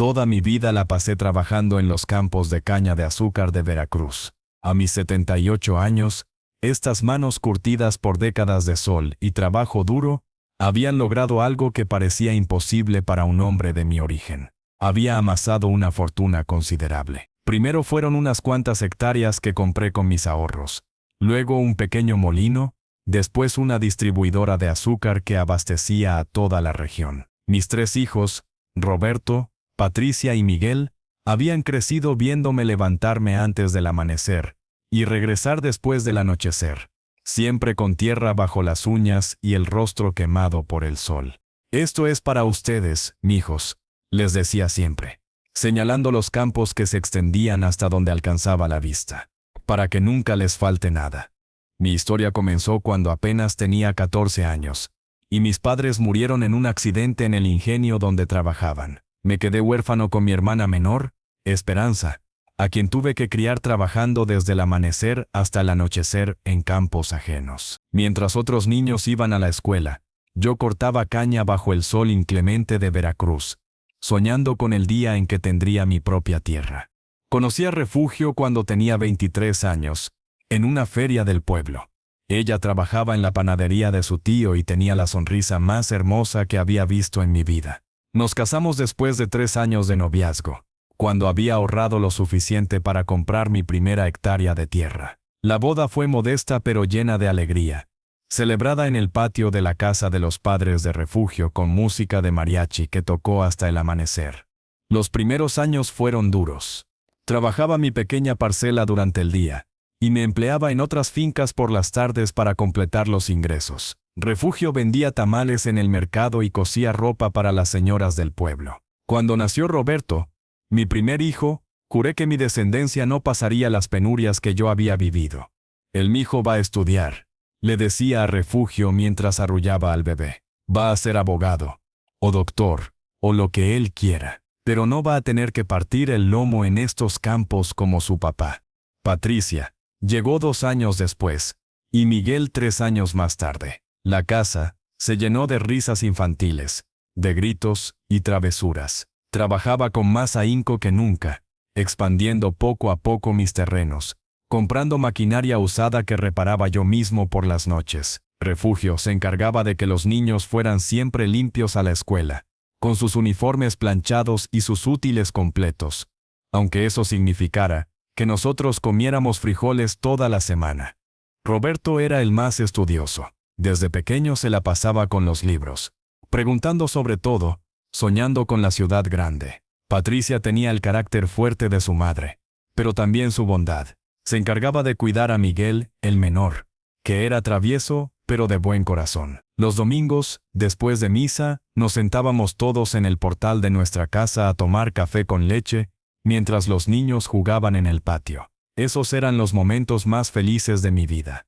Toda mi vida la pasé trabajando en los campos de caña de azúcar de Veracruz. A mis 78 años, estas manos curtidas por décadas de sol y trabajo duro, habían logrado algo que parecía imposible para un hombre de mi origen. Había amasado una fortuna considerable. Primero fueron unas cuantas hectáreas que compré con mis ahorros, luego un pequeño molino, después una distribuidora de azúcar que abastecía a toda la región. Mis 3 hijos, Roberto, Patricia y Miguel, habían crecido viéndome levantarme antes del amanecer y regresar después del anochecer, siempre con tierra bajo las uñas y el rostro quemado por el sol. «Esto es para ustedes, mijos», les decía siempre, señalando los campos que se extendían hasta donde alcanzaba la vista, para que nunca les falte nada. Mi historia comenzó cuando apenas tenía 14 años, y mis padres murieron en un accidente en el ingenio donde trabajaban. Me quedé huérfano con mi hermana menor, Esperanza, a quien tuve que criar trabajando desde el amanecer hasta el anochecer en campos ajenos. Mientras otros niños iban a la escuela, yo cortaba caña bajo el sol inclemente de Veracruz, soñando con el día en que tendría mi propia tierra. Conocí a Refugio cuando tenía 23 años, en una feria del pueblo. Ella trabajaba en la panadería de su tío y tenía la sonrisa más hermosa que había visto en mi vida. Nos casamos después de 3 años de noviazgo, cuando había ahorrado lo suficiente para comprar mi primera hectárea de tierra. La boda fue modesta pero llena de alegría, celebrada en el patio de la casa de los padres de Refugio con música de mariachi que tocó hasta el amanecer. Los primeros años fueron duros. Trabajaba mi pequeña parcela durante el día, y me empleaba en otras fincas por las tardes para completar los ingresos. Refugio vendía tamales en el mercado y cosía ropa para las señoras del pueblo. Cuando nació Roberto, mi primer hijo, juré que mi descendencia no pasaría las penurias que yo había vivido. «El mijo va a estudiar», le decía a Refugio mientras arrullaba al bebé. «Va a ser abogado, o doctor, o lo que él quiera, pero no va a tener que partir el lomo en estos campos como su papá». Patricia llegó 2 años después, y Miguel 3 años más tarde. La casa se llenó de risas infantiles, de gritos y travesuras. Trabajaba con más ahínco que nunca, expandiendo poco a poco mis terrenos, comprando maquinaria usada que reparaba yo mismo por las noches. Refugio se encargaba de que los niños fueran siempre limpios a la escuela, con sus uniformes planchados y sus útiles completos, aunque eso significara que nosotros comiéramos frijoles toda la semana. Roberto era el más estudioso. Desde pequeño se la pasaba con los libros, preguntando sobre todo, soñando con la ciudad grande. Patricia tenía el carácter fuerte de su madre, pero también su bondad. Se encargaba de cuidar a Miguel, el menor, que era travieso, pero de buen corazón. Los domingos, después de misa, nos sentábamos todos en el portal de nuestra casa a tomar café con leche, mientras los niños jugaban en el patio. Esos eran los momentos más felices de mi vida.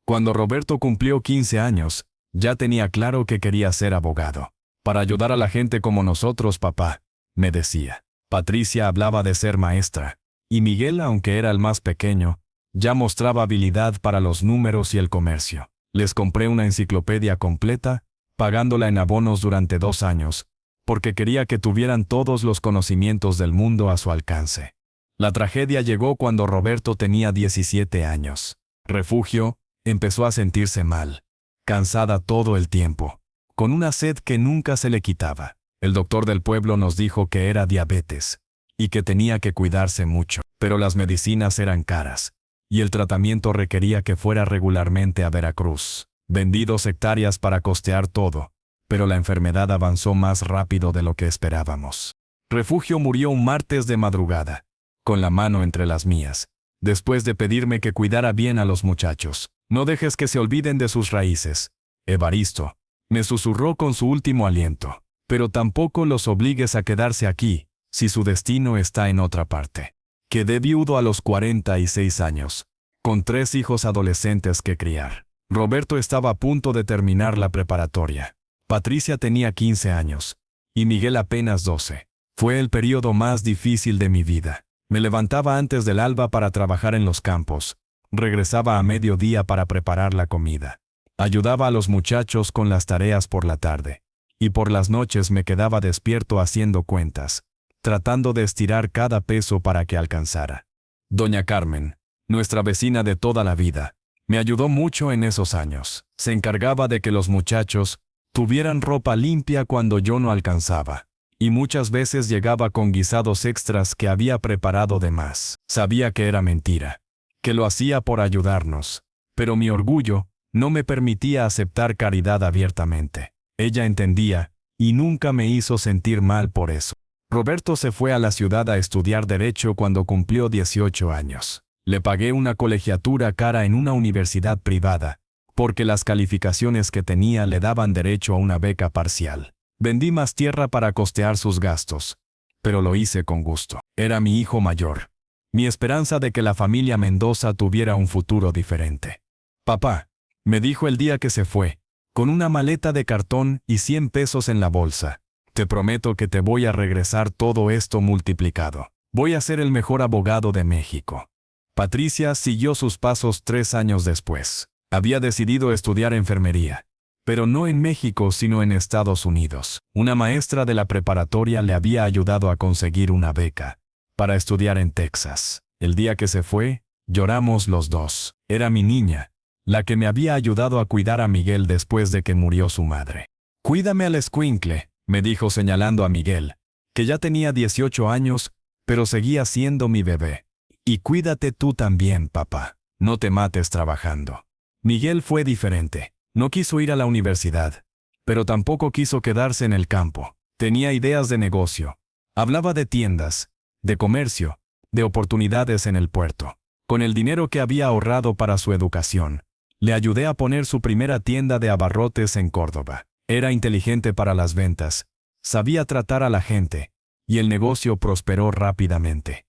Cuando Roberto cumplió 15 años, ya tenía claro que quería ser abogado. «Para ayudar a la gente como nosotros, papá», me decía. Patricia hablaba de ser maestra, y Miguel, aunque era el más pequeño, ya mostraba habilidad para los números y el comercio. Les compré una enciclopedia completa, pagándola en abonos durante 2 años, porque quería que tuvieran todos los conocimientos del mundo a su alcance. La tragedia llegó cuando Roberto tenía 17 años. Refugio empezó a sentirse mal, cansada todo el tiempo, con una sed que nunca se le quitaba. El doctor del pueblo nos dijo que era diabetes, y que tenía que cuidarse mucho, pero las medicinas eran caras, y el tratamiento requería que fuera regularmente a Veracruz. Vendí 2 hectáreas para costear todo, pero la enfermedad avanzó más rápido de lo que esperábamos. Refugio murió un martes de madrugada, con la mano entre las mías, después de pedirme que cuidara bien a los muchachos. «No dejes que se olviden de sus raíces, Evaristo», me susurró con su último aliento, «pero tampoco los obligues a quedarse aquí, si su destino está en otra parte». Quedé viudo a los 46 años, con 3 hijos adolescentes que criar. Roberto estaba a punto de terminar la preparatoria. Patricia tenía 15 años, y Miguel apenas 12. Fue el periodo más difícil de mi vida. Me levantaba antes del alba para trabajar en los campos. Regresaba a mediodía para preparar la comida. Ayudaba a los muchachos con las tareas por la tarde, y por las noches me quedaba despierto haciendo cuentas, tratando de estirar cada peso para que alcanzara. Doña Carmen, nuestra vecina de toda la vida, me ayudó mucho en esos años. Se encargaba de que los muchachos tuvieran ropa limpia cuando yo no alcanzaba. Y muchas veces llegaba con guisados extras que había preparado de más. Sabía que era mentira, que lo hacía por ayudarnos, pero mi orgullo no me permitía aceptar caridad abiertamente. Ella entendía, y nunca me hizo sentir mal por eso. Roberto se fue a la ciudad a estudiar Derecho cuando cumplió 18 años. Le pagué una colegiatura cara en una universidad privada, porque las calificaciones que tenía le daban derecho a una beca parcial. Vendí más tierra para costear sus gastos, pero lo hice con gusto. Era mi hijo mayor, mi esperanza de que la familia Mendoza tuviera un futuro diferente. Papá, me dijo el día que se fue, con una maleta de cartón y 100 pesos en la bolsa, te prometo que te voy a regresar todo esto multiplicado. Voy a ser el mejor abogado de México. Patricia siguió sus pasos 3 años después. Había decidido estudiar enfermería, pero no en México sino en Estados Unidos. Una maestra de la preparatoria le había ayudado a conseguir una beca para estudiar en Texas. El día que se fue, lloramos los dos. Era mi niña, la que me había ayudado a cuidar a Miguel después de que murió su madre. Cuídame al escuincle, me dijo señalando a Miguel, que ya tenía 18 años, pero seguía siendo mi bebé. Y cuídate tú también, papá. No te mates trabajando. Miguel fue diferente. No quiso ir a la universidad, pero tampoco quiso quedarse en el campo. Tenía ideas de negocio. Hablaba de tiendas, de comercio, de oportunidades en el puerto. Con el dinero que había ahorrado para su educación, le ayudé a poner su primera tienda de abarrotes en Córdoba. Era inteligente para las ventas, sabía tratar a la gente, y el negocio prosperó rápidamente.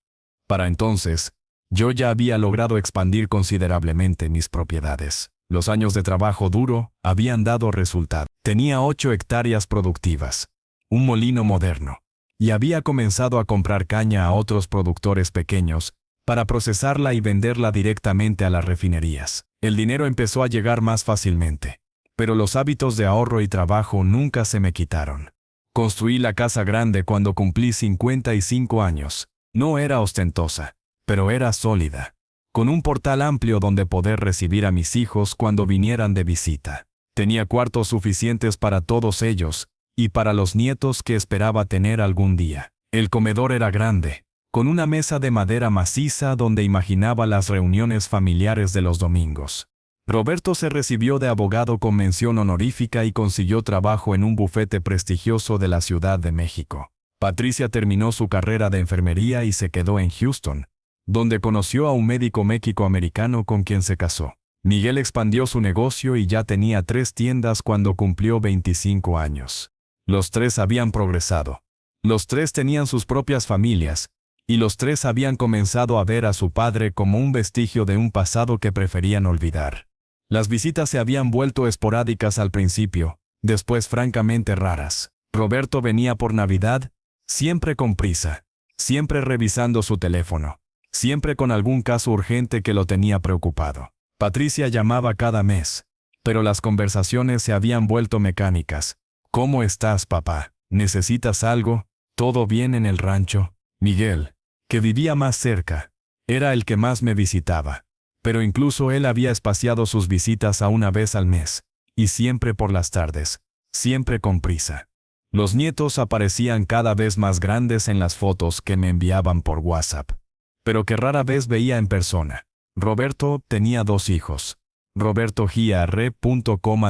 Para entonces, yo ya había logrado expandir considerablemente mis propiedades. Los años de trabajo duro habían dado resultado. Tenía 8 hectáreas productivas, un molino moderno, y había comenzado a comprar caña a otros productores pequeños para procesarla y venderla directamente a las refinerías. El dinero empezó a llegar más fácilmente, pero los hábitos de ahorro y trabajo nunca se me quitaron. Construí la casa grande cuando cumplí 55 años. No era ostentosa, pero era sólida, con un portal amplio donde poder recibir a mis hijos cuando vinieran de visita. Tenía cuartos suficientes para todos ellos, y para los nietos que esperaba tener algún día. El comedor era grande, con una mesa de madera maciza donde imaginaba las reuniones familiares de los domingos. Roberto se recibió de abogado con mención honorífica y consiguió trabajo en un bufete prestigioso de la Ciudad de México. Patricia terminó su carrera de enfermería y se quedó en Houston, donde conoció a un médico méxico-americano con quien se casó. Miguel expandió su negocio y ya tenía 3 tiendas cuando cumplió 25 años. Los 3 habían progresado. Los 3 tenían sus propias familias, y los 3 habían comenzado a ver a su padre como un vestigio de un pasado que preferían olvidar. Las visitas se habían vuelto esporádicas al principio, después francamente raras. Roberto venía por Navidad, siempre con prisa, siempre revisando su teléfono, siempre con algún caso urgente que lo tenía preocupado. Patricia llamaba cada mes, pero las conversaciones se habían vuelto mecánicas. ¿Cómo estás, papá? ¿Necesitas algo? ¿Todo bien en el rancho? Miguel, que vivía más cerca, era el que más me visitaba, pero incluso él había espaciado sus visitas a una vez al mes, y siempre por las tardes, siempre con prisa. Los nietos aparecían cada vez más grandes en las fotos que me enviaban por WhatsApp, pero que rara vez veía en persona. Roberto tenía 2 hijos. Roberto G.R.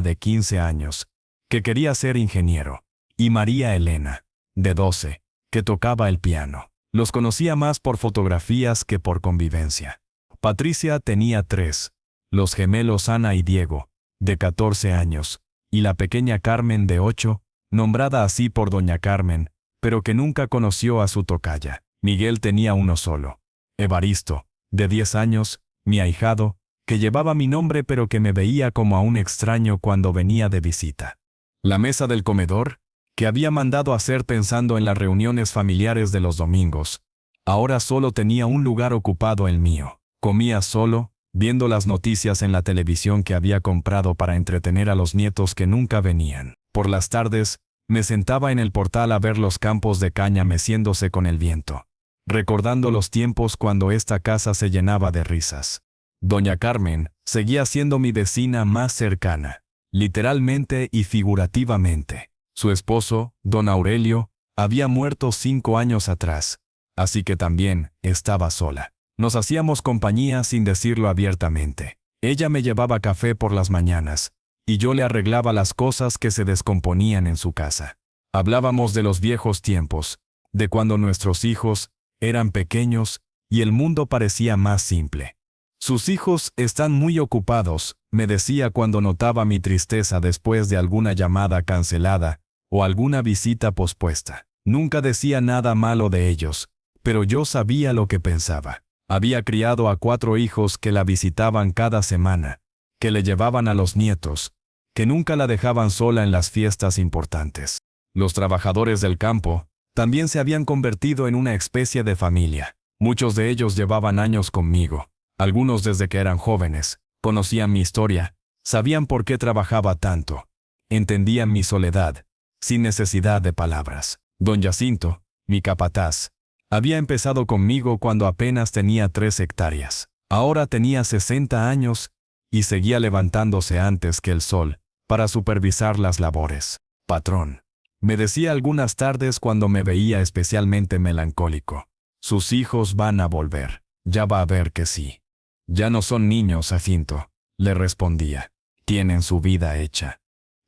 de 15 años, que quería ser ingeniero, y María Elena, de 12, que tocaba el piano. Los conocía más por fotografías que por convivencia. Patricia tenía 3, los gemelos Ana y Diego, de 14 años, y la pequeña Carmen de 8, nombrada así por doña Carmen, pero que nunca conoció a su tocaya. Miguel tenía uno solo, Evaristo, de 10 años, mi ahijado, que llevaba mi nombre pero que me veía como a un extraño cuando venía de visita. La mesa del comedor, que había mandado hacer pensando en las reuniones familiares de los domingos, ahora solo tenía un lugar ocupado el mío. Comía solo, viendo las noticias en la televisión que había comprado para entretener a los nietos que nunca venían. Por las tardes, Me sentaba en el portal a ver los campos de caña meciéndose con el viento, recordando los tiempos cuando esta casa se llenaba de risas. Doña Carmen seguía siendo mi vecina más cercana, literalmente y figurativamente. Su esposo, don Aurelio, había muerto 5 años atrás, así que también estaba sola. Nos hacíamos compañía sin decirlo abiertamente. Ella me llevaba café por las mañanas, y yo le arreglaba las cosas que se descomponían en su casa. Hablábamos de los viejos tiempos, de cuando nuestros hijos eran pequeños y el mundo parecía más simple. Sus hijos están muy ocupados, me decía cuando notaba mi tristeza después de alguna llamada cancelada o alguna visita pospuesta. Nunca decía nada malo de ellos, pero yo sabía lo que pensaba. Había criado a 4 hijos que la visitaban cada semana, que le llevaban a los nietos, que nunca la dejaban sola en las fiestas importantes. Los trabajadores del campo también se habían convertido en una especie de familia. Muchos de ellos llevaban años conmigo, algunos desde que eran jóvenes, conocían mi historia, sabían por qué trabajaba tanto, entendían mi soledad, sin necesidad de palabras. Don Jacinto, mi capataz, había empezado conmigo cuando apenas tenía 3 hectáreas. Ahora tenía 60 años y seguía levantándose antes que el sol para supervisar las labores. Patrón, me decía algunas tardes cuando me veía especialmente melancólico. Sus hijos van a volver. Ya va a ver que sí. Ya no son niños, Jacinto, le respondía. Tienen su vida hecha.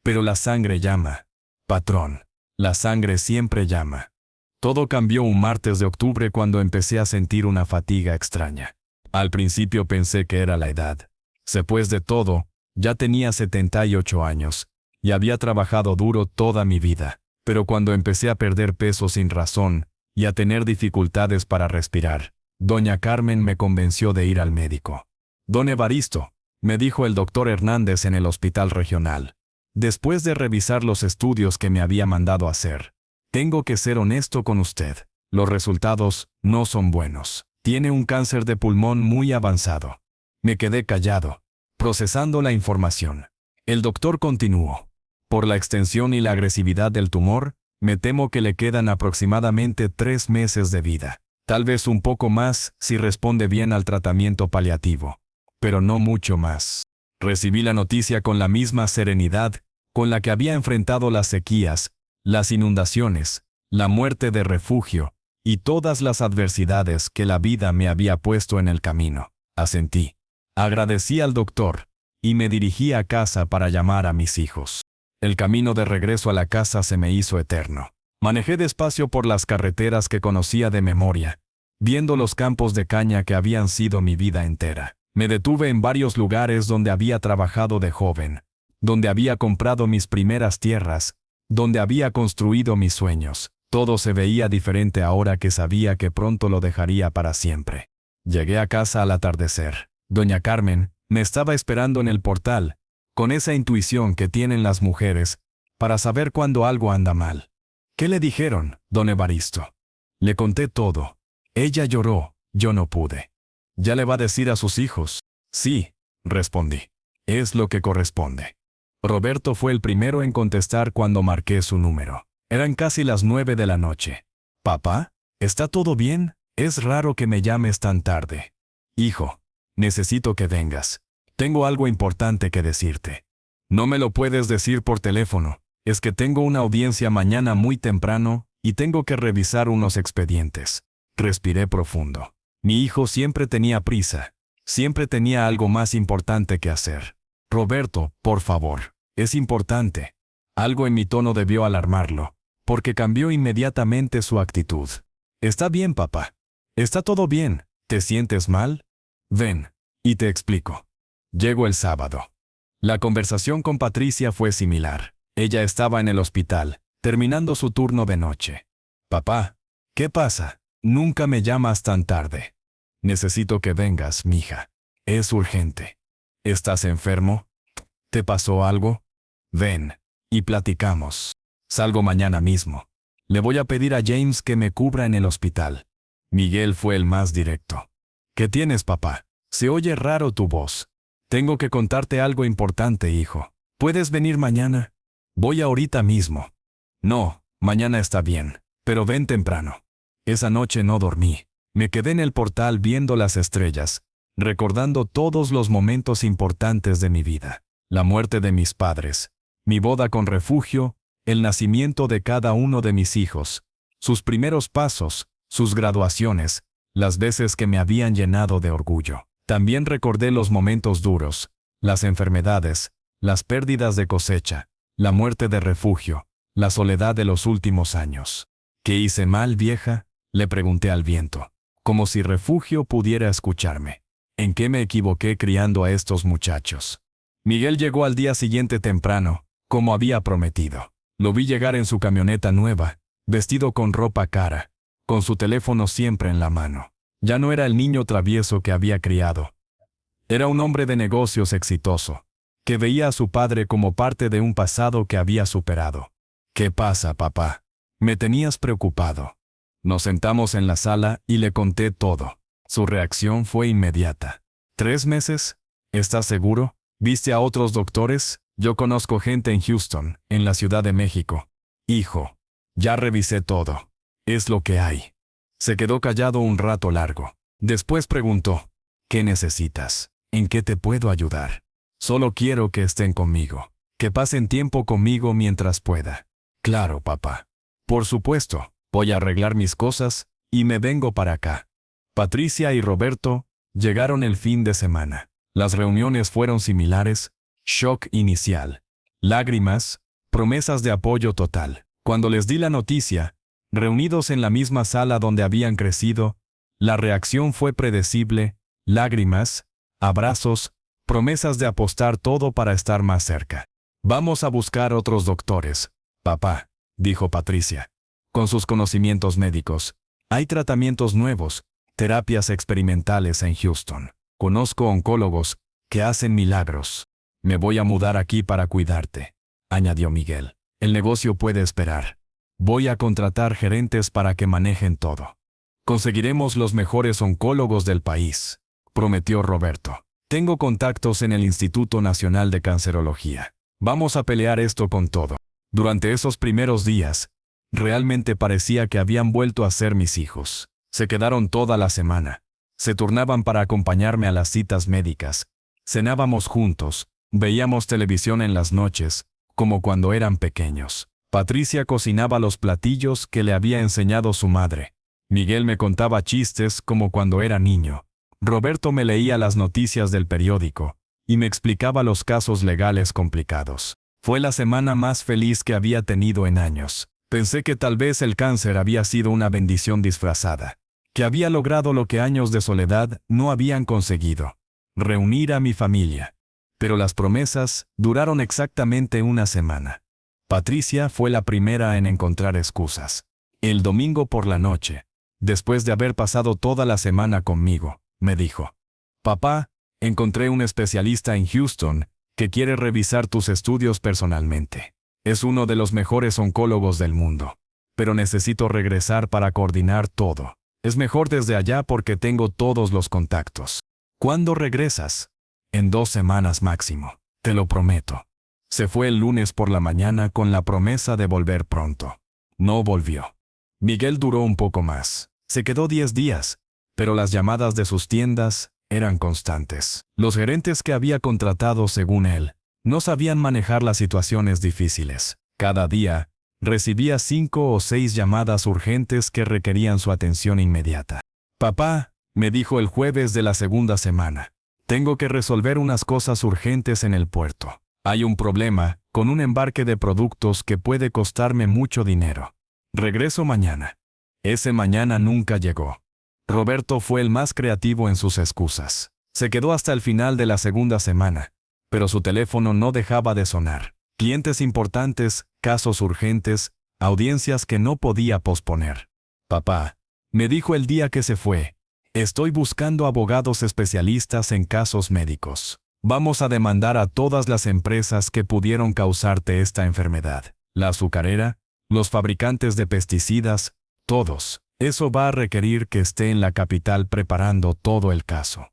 Pero la sangre llama. Patrón, la sangre siempre llama. Todo cambió un martes de octubre cuando empecé a sentir una fatiga extraña. Al principio pensé que era la edad. Después de todo, ya tenía 78 años, y había trabajado duro toda mi vida. Pero cuando empecé a perder peso sin razón, y a tener dificultades para respirar, doña Carmen me convenció de ir al médico. Don Evaristo, me dijo el doctor Hernández en el hospital regional, después de revisar los estudios que me había mandado hacer. Tengo que ser honesto con usted. Los resultados no son buenos. Tiene un cáncer de pulmón muy avanzado. Me quedé callado, procesando la información. El doctor continuó. Por la extensión y la agresividad del tumor, me temo que le quedan aproximadamente 3 meses de vida. Tal vez un poco más si responde bien al tratamiento paliativo, pero no mucho más. Recibí la noticia con la misma serenidad con la que había enfrentado las sequías, las inundaciones, la muerte de refugio y todas las adversidades que la vida me había puesto en el camino. Asentí. Agradecí al doctor y me dirigí a casa para llamar a mis hijos. El camino de regreso a la casa se me hizo eterno. Manejé despacio por las carreteras que conocía de memoria, viendo los campos de caña que habían sido mi vida entera. Me detuve en varios lugares donde había trabajado de joven, donde había comprado mis primeras tierras, donde había construido mis sueños. Todo se veía diferente ahora que sabía que pronto lo dejaría para siempre. Llegué a casa al atardecer. Doña Carmen me estaba esperando en el portal, con esa intuición que tienen las mujeres para saber cuando algo anda mal. ¿Qué le dijeron, don Evaristo? Le conté todo. Ella lloró, yo no pude. ¿Ya le va a decir a sus hijos? Sí, respondí. Es lo que corresponde. Roberto fue el primero en contestar cuando marqué su número. Eran casi las 9 de la noche. «Papá, ¿está todo bien? Es raro que me llames tan tarde». «Hijo, necesito que vengas. Tengo algo importante que decirte». «No me lo puedes decir por teléfono. Es que tengo una audiencia mañana muy temprano y tengo que revisar unos expedientes». Respiré profundo. Mi hijo siempre tenía prisa. Siempre tenía algo más importante que hacer. «Roberto, por favor, es importante». Algo en mi tono debió alarmarlo, porque cambió inmediatamente su actitud. «Está bien, papá. Está todo bien. ¿Te sientes mal? Ven, y te explico». Llegó el sábado. La conversación con Patricia fue similar. Ella estaba en el hospital, terminando su turno de noche. «Papá, ¿qué pasa? Nunca me llamas tan tarde». «Necesito que vengas, mija. Es urgente». «¿Estás enfermo? ¿Te pasó algo? Ven, y platicamos». «Salgo mañana mismo. Le voy a pedir a James que me cubra en el hospital». Miguel fue el más directo. «¿Qué tienes, papá? Se oye raro tu voz». «Tengo que contarte algo importante, hijo. ¿Puedes venir mañana?» «Voy ahorita mismo». No, mañana está bien, pero ven temprano. Esa noche no dormí. Me quedé en el portal viendo las estrellas, recordando todos los momentos importantes de mi vida. La muerte de mis padres, mi boda con Refugio, el nacimiento de cada uno de mis hijos, sus primeros pasos, sus graduaciones, las veces que me habían llenado de orgullo. También recordé los momentos duros, las enfermedades, las pérdidas de cosecha, la muerte de Refugio, la soledad de los últimos años. ¿Qué hice mal, vieja?, le pregunté al viento, como si Refugio pudiera escucharme. ¿En qué me equivoqué criando a estos muchachos? Miguel llegó al día siguiente temprano, como había prometido. Lo vi llegar en su camioneta nueva, vestido con ropa cara, con su teléfono siempre en la mano. Ya no era el niño travieso que había criado. Era un hombre de negocios exitoso, que veía a su padre como parte de un pasado que había superado. ¿Qué pasa, papá? Me tenías preocupado. Nos sentamos en la sala y le conté todo. Su reacción fue inmediata. ¿3 meses? ¿Estás seguro? ¿Viste a otros doctores? Yo conozco gente en Houston, en la Ciudad de México. Hijo, ya revisé todo. Es lo que hay. Se quedó callado un rato largo. Después preguntó, ¿qué necesitas? ¿En qué te puedo ayudar? Solo quiero que estén conmigo. Que pasen tiempo conmigo mientras pueda. Claro, papá. Por supuesto, voy a arreglar mis cosas y me vengo para acá. Patricia y Roberto llegaron el fin de semana. Las reuniones fueron similares, shock inicial, lágrimas, promesas de apoyo total. Cuando les di la noticia, reunidos en la misma sala donde habían crecido, la reacción fue predecible, lágrimas, abrazos, promesas de apostar todo para estar más cerca. Vamos a buscar otros doctores, papá, dijo Patricia. Con sus conocimientos médicos, hay tratamientos nuevos, terapias experimentales en Houston. Conozco oncólogos que hacen milagros. Me voy a mudar aquí para cuidarte, añadió Miguel. El negocio puede esperar. Voy a contratar gerentes para que manejen todo. Conseguiremos los mejores oncólogos del país, prometió Roberto. Tengo contactos en el Instituto Nacional de Cancerología. Vamos a pelear esto con todo. Durante esos primeros días, realmente parecía que habían vuelto a ser mis hijos. Se quedaron toda la semana. Se turnaban para acompañarme a las citas médicas. Cenábamos juntos, veíamos televisión en las noches, como cuando eran pequeños. Patricia cocinaba los platillos que le había enseñado su madre. Miguel me contaba chistes como cuando era niño. Roberto me leía las noticias del periódico y me explicaba los casos legales complicados. Fue la semana más feliz que había tenido en años. Pensé que tal vez el cáncer había sido una bendición disfrazada, que había logrado lo que años de soledad no habían conseguido: reunir a mi familia. Pero las promesas duraron exactamente una semana. Patricia fue la primera en encontrar excusas. El domingo por la noche, después de haber pasado toda la semana conmigo, me dijo: papá, encontré un especialista en Houston que quiere revisar tus estudios personalmente. Es uno de los mejores oncólogos del mundo. Pero necesito regresar para coordinar todo. Es mejor desde allá porque tengo todos los contactos. ¿Cuándo regresas? En 2 semanas máximo. Te lo prometo. Se fue el lunes por la mañana con la promesa de volver pronto. No volvió. Miguel duró un poco más. Se quedó 10 días, pero las llamadas de sus tiendas eran constantes. Los gerentes que había contratado, según él, no sabían manejar las situaciones difíciles. Cada día, recibía 5 o 6 llamadas urgentes que requerían su atención inmediata. Papá, me dijo el jueves de la segunda semana, tengo que resolver unas cosas urgentes en el puerto. Hay un problema con un embarque de productos que puede costarme mucho dinero. Regreso mañana. Ese mañana nunca llegó. Roberto fue el más creativo en sus excusas. Se quedó hasta el final de la segunda semana, pero su teléfono no dejaba de sonar. Clientes importantes, casos urgentes, audiencias que no podía posponer. Papá, me dijo el día que se fue, estoy buscando abogados especialistas en casos médicos. Vamos a demandar a todas las empresas que pudieron causarte esta enfermedad. La azucarera, los fabricantes de pesticidas, todos. Eso va a requerir que esté en la capital preparando todo el caso.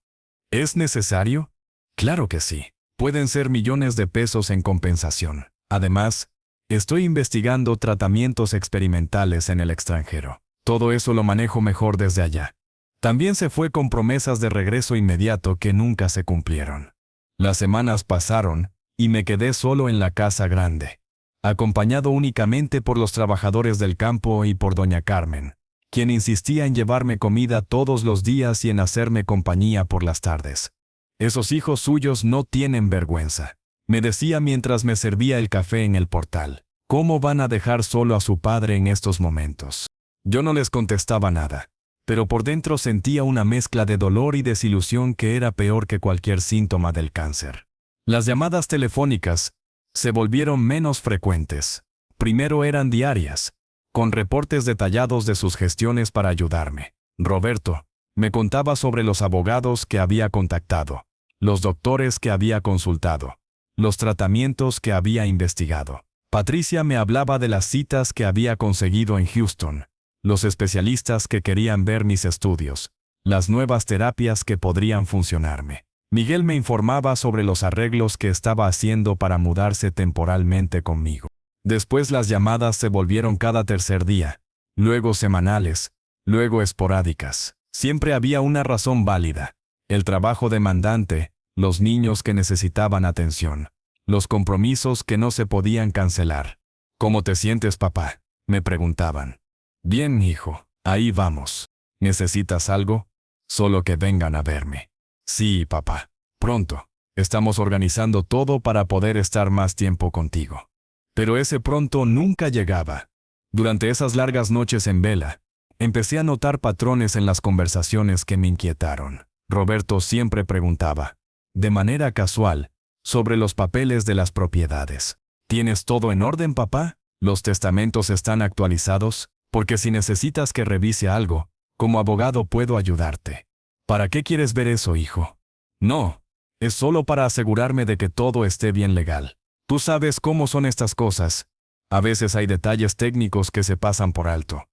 ¿Es necesario? Claro que sí. Pueden ser millones de pesos en compensación. Además, Estoy investigando tratamientos experimentales en el extranjero. Todo eso lo manejo mejor desde allá. También se fue con promesas de regreso inmediato que nunca se cumplieron. Las semanas pasaron y me quedé solo en la casa grande, acompañado únicamente por los trabajadores del campo y por doña Carmen, quien insistía en llevarme comida todos los días y en hacerme compañía por las tardes. Esos hijos suyos no tienen vergüenza, me decía mientras me servía el café en el portal. ¿Cómo van a dejar solo a su padre en estos momentos? Yo no les contestaba nada, pero por dentro sentía una mezcla de dolor y desilusión que era peor que cualquier síntoma del cáncer. Las llamadas telefónicas se volvieron menos frecuentes. Primero eran diarias, con reportes detallados de sus gestiones para ayudarme. Roberto me contaba sobre los abogados que había contactado, los doctores que había consultado, los tratamientos que había investigado. Patricia me hablaba de las citas que había conseguido en Houston, los especialistas que querían ver mis estudios, las nuevas terapias que podrían funcionarme. Miguel me informaba sobre los arreglos que estaba haciendo para mudarse temporalmente conmigo. Después las llamadas se volvieron cada tercer día, luego semanales, luego esporádicas. Siempre había una razón válida: el trabajo demandante, los niños que necesitaban atención, los compromisos que no se podían cancelar. ¿Cómo te sientes, papá?, me preguntaban. Bien, hijo, ahí vamos. ¿Necesitas algo? Solo que vengan a verme. Sí, papá. Pronto. Estamos organizando todo para poder estar más tiempo contigo. Pero ese pronto nunca llegaba. Durante esas largas noches en vela, empecé a notar patrones en las conversaciones que me inquietaron. Roberto siempre preguntaba, de manera casual, sobre los papeles de las propiedades. ¿Tienes todo en orden, papá? ¿Los testamentos están actualizados? Porque si necesitas que revise algo, como abogado puedo ayudarte. ¿Para qué quieres ver eso, hijo? No, es solo para asegurarme de que todo esté bien legal. Tú sabes cómo son estas cosas. A veces hay detalles técnicos que se pasan por alto.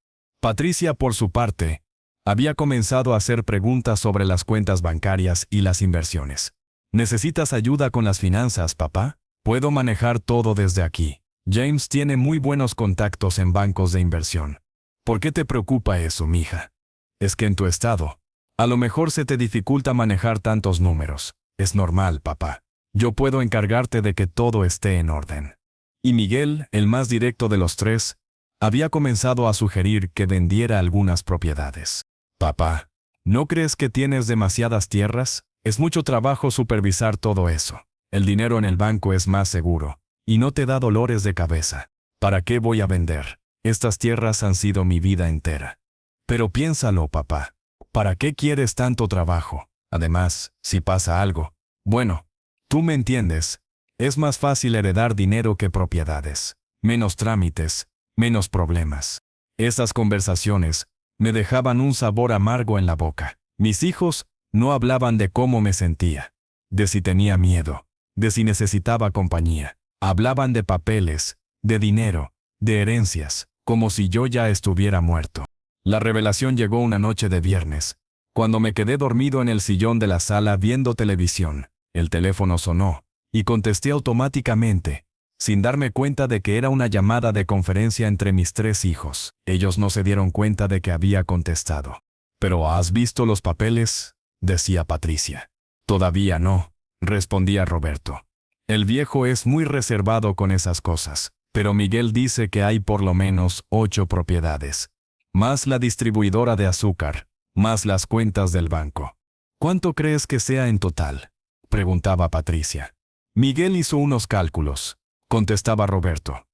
Patricia, por su parte, había comenzado a hacer preguntas sobre las cuentas bancarias y las inversiones. ¿Necesitas ayuda con las finanzas, papá? Puedo manejar todo desde aquí. James tiene muy buenos contactos en bancos de inversión. ¿Por qué te preocupa eso, mija? Es que en tu estado, a lo mejor se te dificulta manejar tantos números. Es normal, papá. Yo puedo encargarte de que todo esté en orden. Y Miguel, el más directo de los tres, había comenzado a sugerir que vendiera algunas propiedades. Papá, ¿no crees que tienes demasiadas tierras? Es mucho trabajo supervisar todo eso. El dinero en el banco es más seguro, y no te da dolores de cabeza. ¿Para qué voy a vender? Estas tierras han sido mi vida entera. Pero piénsalo, papá. ¿Para qué quieres tanto trabajo? Además, si pasa algo, bueno, tú me entiendes, es más fácil heredar dinero que propiedades. Menos trámites, menos problemas. Esas conversaciones me dejaban un sabor amargo en la boca. Mis hijos no hablaban de cómo me sentía, de si tenía miedo, de si necesitaba compañía. Hablaban de papeles, de dinero, de herencias, como si yo ya estuviera muerto. La revelación llegó una noche de viernes, cuando me quedé dormido en el sillón de la sala viendo televisión. El teléfono sonó, y contesté automáticamente, sin darme cuenta de que era una llamada de conferencia entre mis tres hijos. Ellos no se dieron cuenta de que había contestado. ¿Pero has visto los papeles?, decía Patricia. Todavía no, respondía Roberto. El viejo es muy reservado con esas cosas, pero Miguel dice que hay por lo menos 8 propiedades, más la distribuidora de azúcar, más las cuentas del banco. ¿Cuánto crees que sea en total?, preguntaba Patricia. Miguel hizo unos cálculos, contestaba Roberto.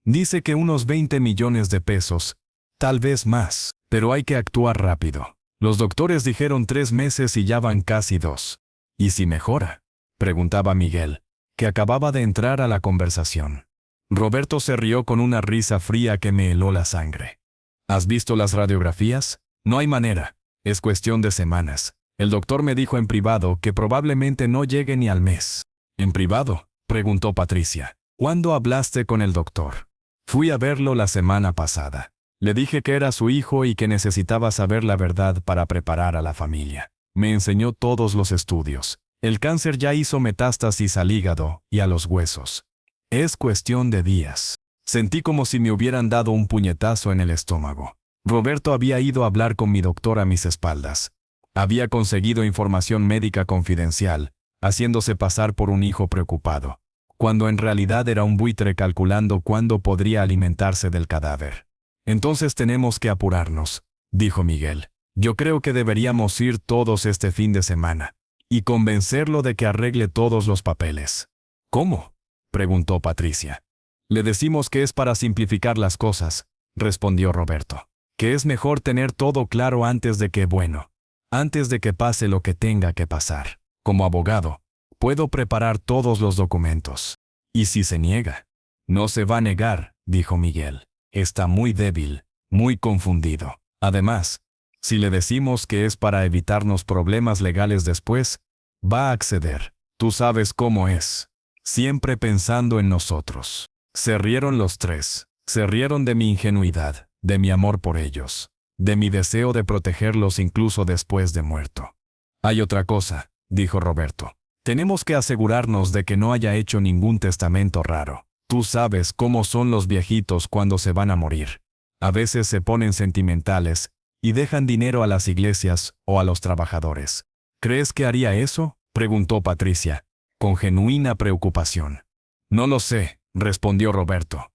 Dice que unos 20 millones de pesos, tal vez más, pero hay que actuar rápido. Los doctores dijeron 3 meses y ya van casi 2. ¿Y si mejora?, preguntaba Miguel, que acababa de entrar a la conversación. Roberto se rió con una risa fría que me heló la sangre. ¿Has visto las radiografías? No hay manera, es cuestión de semanas. El doctor me dijo en privado que probablemente no llegue ni al mes. ¿En privado?, preguntó Patricia. ¿Cuándo hablaste con el doctor? Fui a verlo la semana pasada. Le dije que era su hijo y que necesitaba saber la verdad para preparar a la familia. Me enseñó todos los estudios. El cáncer ya hizo metástasis al hígado y a los huesos. Es cuestión de días. Sentí como si me hubieran dado un puñetazo en el estómago. Roberto había ido a hablar con mi doctor a mis espaldas. Había conseguido información médica confidencial, haciéndose pasar por un hijo preocupado, cuando en realidad era un buitre calculando cuándo podría alimentarse del cadáver. Entonces tenemos que apurarnos, dijo Miguel. Yo creo que deberíamos ir todos este fin de semana y convencerlo de que arregle todos los papeles. ¿Cómo?, preguntó Patricia. Le decimos que es para simplificar las cosas, respondió Roberto. Que es mejor tener todo claro antes de que pase lo que tenga que pasar. Como abogado, puedo preparar todos los documentos. ¿Y si se niega? No se va a negar, dijo Miguel. Está muy débil, muy confundido. Además, si le decimos que es para evitarnos problemas legales después, va a acceder. Tú sabes cómo es. Siempre pensando en nosotros. Se rieron los tres. Se rieron de mi ingenuidad, de mi amor por ellos, de mi deseo de protegerlos incluso después de muerto. Hay otra cosa, dijo Roberto. Tenemos que asegurarnos de que no haya hecho ningún testamento raro. Tú sabes cómo son los viejitos cuando se van a morir. A veces se ponen sentimentales y dejan dinero a las iglesias o a los trabajadores. ¿Crees que haría eso?, preguntó Patricia, con genuina preocupación. No lo sé, respondió Roberto.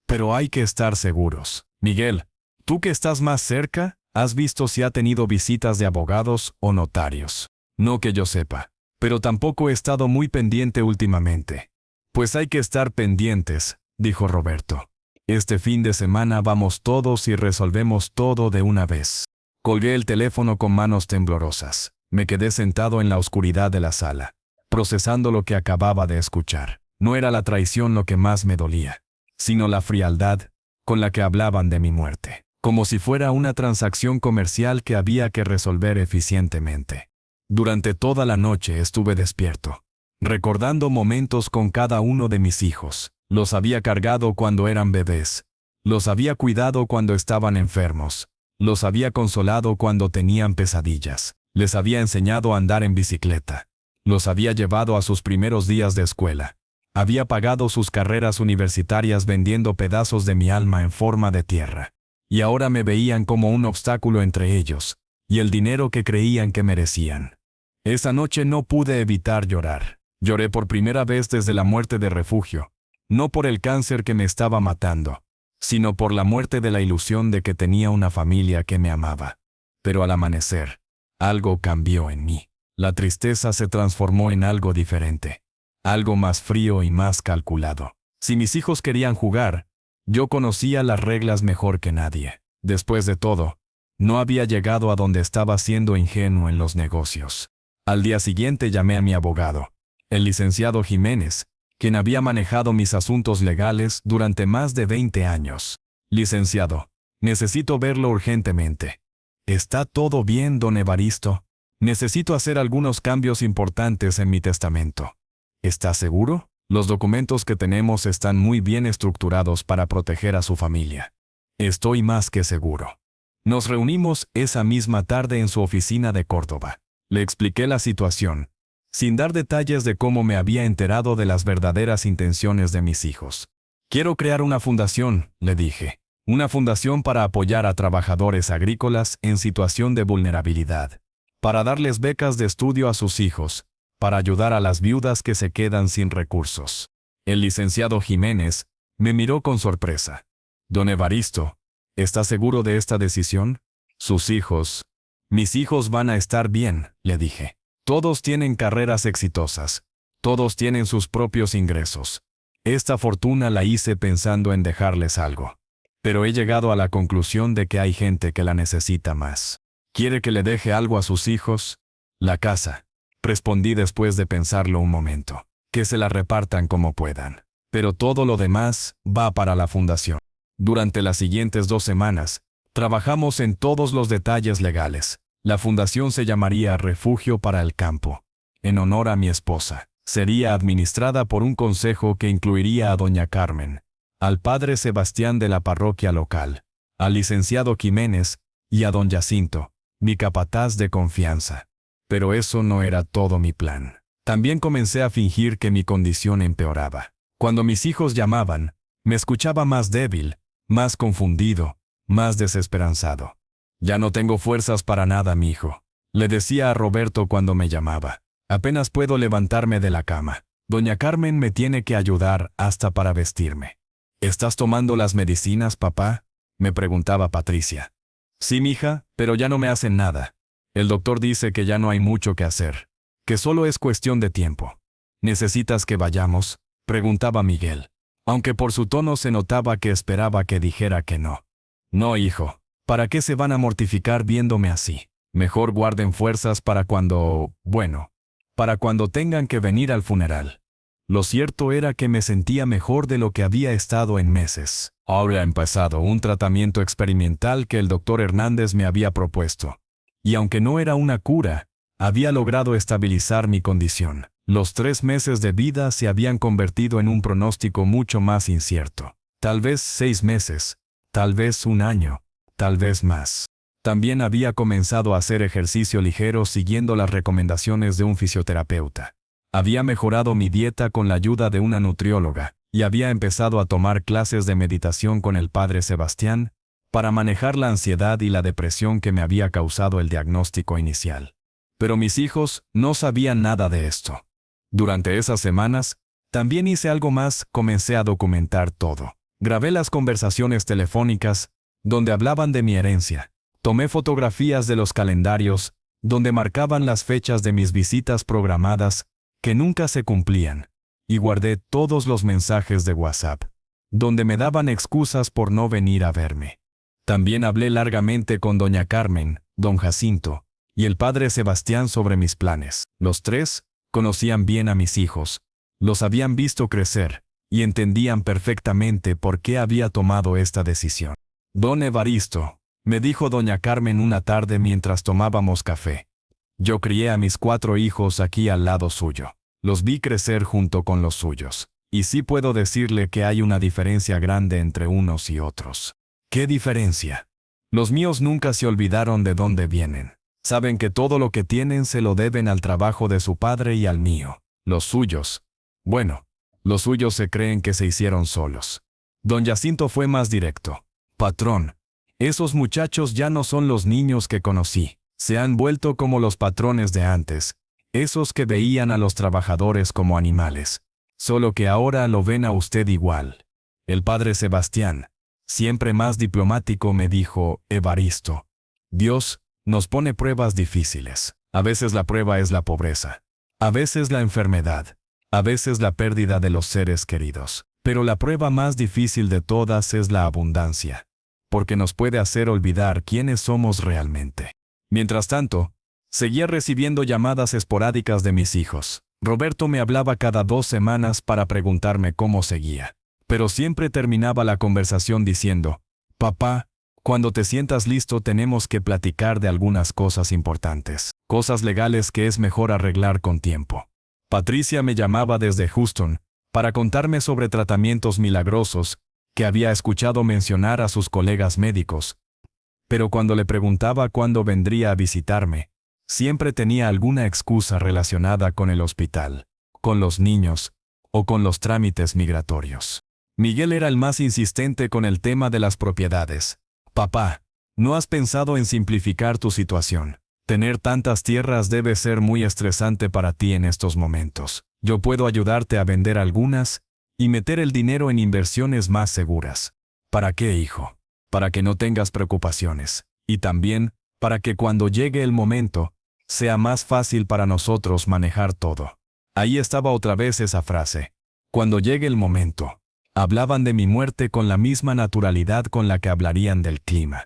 Pero hay que estar seguros. Miguel, tú que estás más cerca, ¿has visto si ha tenido visitas de abogados o notarios? No que yo sepa, pero tampoco he estado muy pendiente últimamente. Pues hay que estar pendientes, dijo Roberto. Este fin de semana vamos todos y resolvemos todo de una vez. Colgué el teléfono con manos temblorosas. Me quedé sentado en la oscuridad de la sala, procesando lo que acababa de escuchar. No era la traición lo que más me dolía, sino la frialdad con la que hablaban de mi muerte, como si fuera una transacción comercial que había que resolver eficientemente. Durante toda la noche estuve despierto, recordando momentos con cada uno de mis hijos. Los había cargado cuando eran bebés, los había cuidado cuando estaban enfermos, los había consolado cuando tenían pesadillas, les había enseñado a andar en bicicleta, los había llevado a sus primeros días de escuela. Había pagado sus carreras universitarias vendiendo pedazos de mi alma en forma de tierra. Y ahora me veían como un obstáculo entre ellos y el dinero que creían que merecían. Esa noche no pude evitar llorar. Lloré por primera vez desde la muerte de Refugio, no por el cáncer que me estaba matando, sino por la muerte de la ilusión de que tenía una familia que me amaba. Pero al amanecer, algo cambió en mí. La tristeza se transformó en algo diferente. Algo más frío y más calculado. Si mis hijos querían jugar, yo conocía las reglas mejor que nadie. Después de todo, no había llegado a donde estaba siendo ingenuo en los negocios. Al día siguiente llamé a mi abogado, el licenciado Jiménez, quien había manejado mis asuntos legales durante más de 20 años. Licenciado, necesito verlo urgentemente. ¿Está todo bien, don Evaristo? Necesito hacer algunos cambios importantes en mi testamento. ¿Está seguro? Los documentos que tenemos están muy bien estructurados para proteger a su familia. Estoy más que seguro. Nos reunimos esa misma tarde en su oficina de Córdoba. Le expliqué la situación, sin dar detalles de cómo me había enterado de las verdaderas intenciones de mis hijos. Quiero crear una fundación, le dije. Una fundación para apoyar a trabajadores agrícolas en situación de vulnerabilidad. Para darles becas de estudio a sus hijos. Para ayudar a las viudas que se quedan sin recursos. El licenciado Jiménez me miró con sorpresa. Don Evaristo, ¿está seguro de esta decisión? Sus hijos. Mis hijos van a estar bien, le dije. Todos tienen carreras exitosas. Todos tienen sus propios ingresos. Esta fortuna la hice pensando en dejarles algo. Pero he llegado a la conclusión de que hay gente que la necesita más. ¿Quiere que le deje algo a sus hijos? La casa. Respondí después de pensarlo un momento. Que se la repartan como puedan. Pero todo lo demás va para la fundación. Durante las siguientes 2 semanas, trabajamos en todos los detalles legales. La fundación se llamaría Refugio para el Campo, en honor a mi esposa. Sería administrada por un consejo que incluiría a doña Carmen, al padre Sebastián de la parroquia local, al licenciado Jiménez y a don Jacinto, mi capataz de confianza. Pero eso no era todo mi plan. También comencé a fingir que mi condición empeoraba. Cuando mis hijos llamaban, me escuchaba más débil, más confundido, más desesperanzado. Ya no tengo fuerzas para nada, mi hijo, le decía a Roberto cuando me llamaba. Apenas puedo levantarme de la cama. Doña Carmen me tiene que ayudar hasta para vestirme. ¿Estás tomando las medicinas, papá?, me preguntaba Patricia. Sí, mija, pero ya no me hacen nada. El doctor dice que ya no hay mucho que hacer, que solo es cuestión de tiempo. ¿Necesitas que vayamos?, preguntaba Miguel, aunque por su tono se notaba que esperaba que dijera que no. No, hijo, ¿para qué se van a mortificar viéndome así? Mejor guarden fuerzas para para cuando tengan que venir al funeral. Lo cierto era que me sentía mejor de lo que había estado en meses. Había empezado un tratamiento experimental que el doctor Hernández me había propuesto. Y aunque no era una cura, había logrado estabilizar mi condición. Los 3 meses de vida se habían convertido en un pronóstico mucho más incierto. Tal vez 6 meses, tal vez 1 año, tal vez más. También había comenzado a hacer ejercicio ligero siguiendo las recomendaciones de un fisioterapeuta. Había mejorado mi dieta con la ayuda de una nutrióloga y había empezado a tomar clases de meditación con el padre Sebastián para manejar la ansiedad y la depresión que me había causado el diagnóstico inicial. Pero mis hijos no sabían nada de esto. Durante esas semanas, también hice algo más, comencé a documentar todo. Grabé las conversaciones telefónicas, donde hablaban de mi herencia. Tomé fotografías de los calendarios, donde marcaban las fechas de mis visitas programadas, que nunca se cumplían, y guardé todos los mensajes de WhatsApp, donde me daban excusas por no venir a verme. También hablé largamente con doña Carmen, don Jacinto, y el padre Sebastián sobre mis planes. Los 3 conocían bien a mis hijos, los habían visto crecer, y entendían perfectamente por qué había tomado esta decisión. Don Evaristo, me dijo doña Carmen una tarde mientras tomábamos café. Yo crié a mis 4 hijos aquí al lado suyo. Los vi crecer junto con los suyos. Y sí puedo decirle que hay una diferencia grande entre unos y otros. ¿Qué diferencia? Los míos nunca se olvidaron de dónde vienen. Saben que todo lo que tienen se lo deben al trabajo de su padre y al mío. Los suyos se creen que se hicieron solos. Don Jacinto fue más directo. Patrón, esos muchachos ya no son los niños que conocí. Se han vuelto como los patrones de antes, esos que veían a los trabajadores como animales. Solo que ahora lo ven a usted igual. El padre Sebastián, siempre más diplomático, me dijo: Evaristo, Dios nos pone pruebas difíciles. A veces la prueba es la pobreza, a veces la enfermedad, a veces la pérdida de los seres queridos. Pero la prueba más difícil de todas es la abundancia, porque nos puede hacer olvidar quiénes somos realmente. Mientras tanto, seguía recibiendo llamadas esporádicas de mis hijos. Roberto me hablaba cada 2 semanas para preguntarme cómo seguía. Pero siempre terminaba la conversación diciendo: Papá, cuando te sientas listo tenemos que platicar de algunas cosas importantes. Cosas legales que es mejor arreglar con tiempo. Patricia me llamaba desde Houston para contarme sobre tratamientos milagrosos que había escuchado mencionar a sus colegas médicos. Pero cuando le preguntaba cuándo vendría a visitarme, siempre tenía alguna excusa relacionada con el hospital, con los niños o con los trámites migratorios. Miguel era el más insistente con el tema de las propiedades. Papá, ¿no has pensado en simplificar tu situación? Tener tantas tierras debe ser muy estresante para ti en estos momentos. Yo puedo ayudarte a vender algunas y meter el dinero en inversiones más seguras. ¿Para qué, hijo? Para que no tengas preocupaciones, y también para que cuando llegue el momento, sea más fácil para nosotros manejar todo. Ahí estaba otra vez esa frase. Cuando llegue el momento. Hablaban de mi muerte con la misma naturalidad con la que hablarían del clima.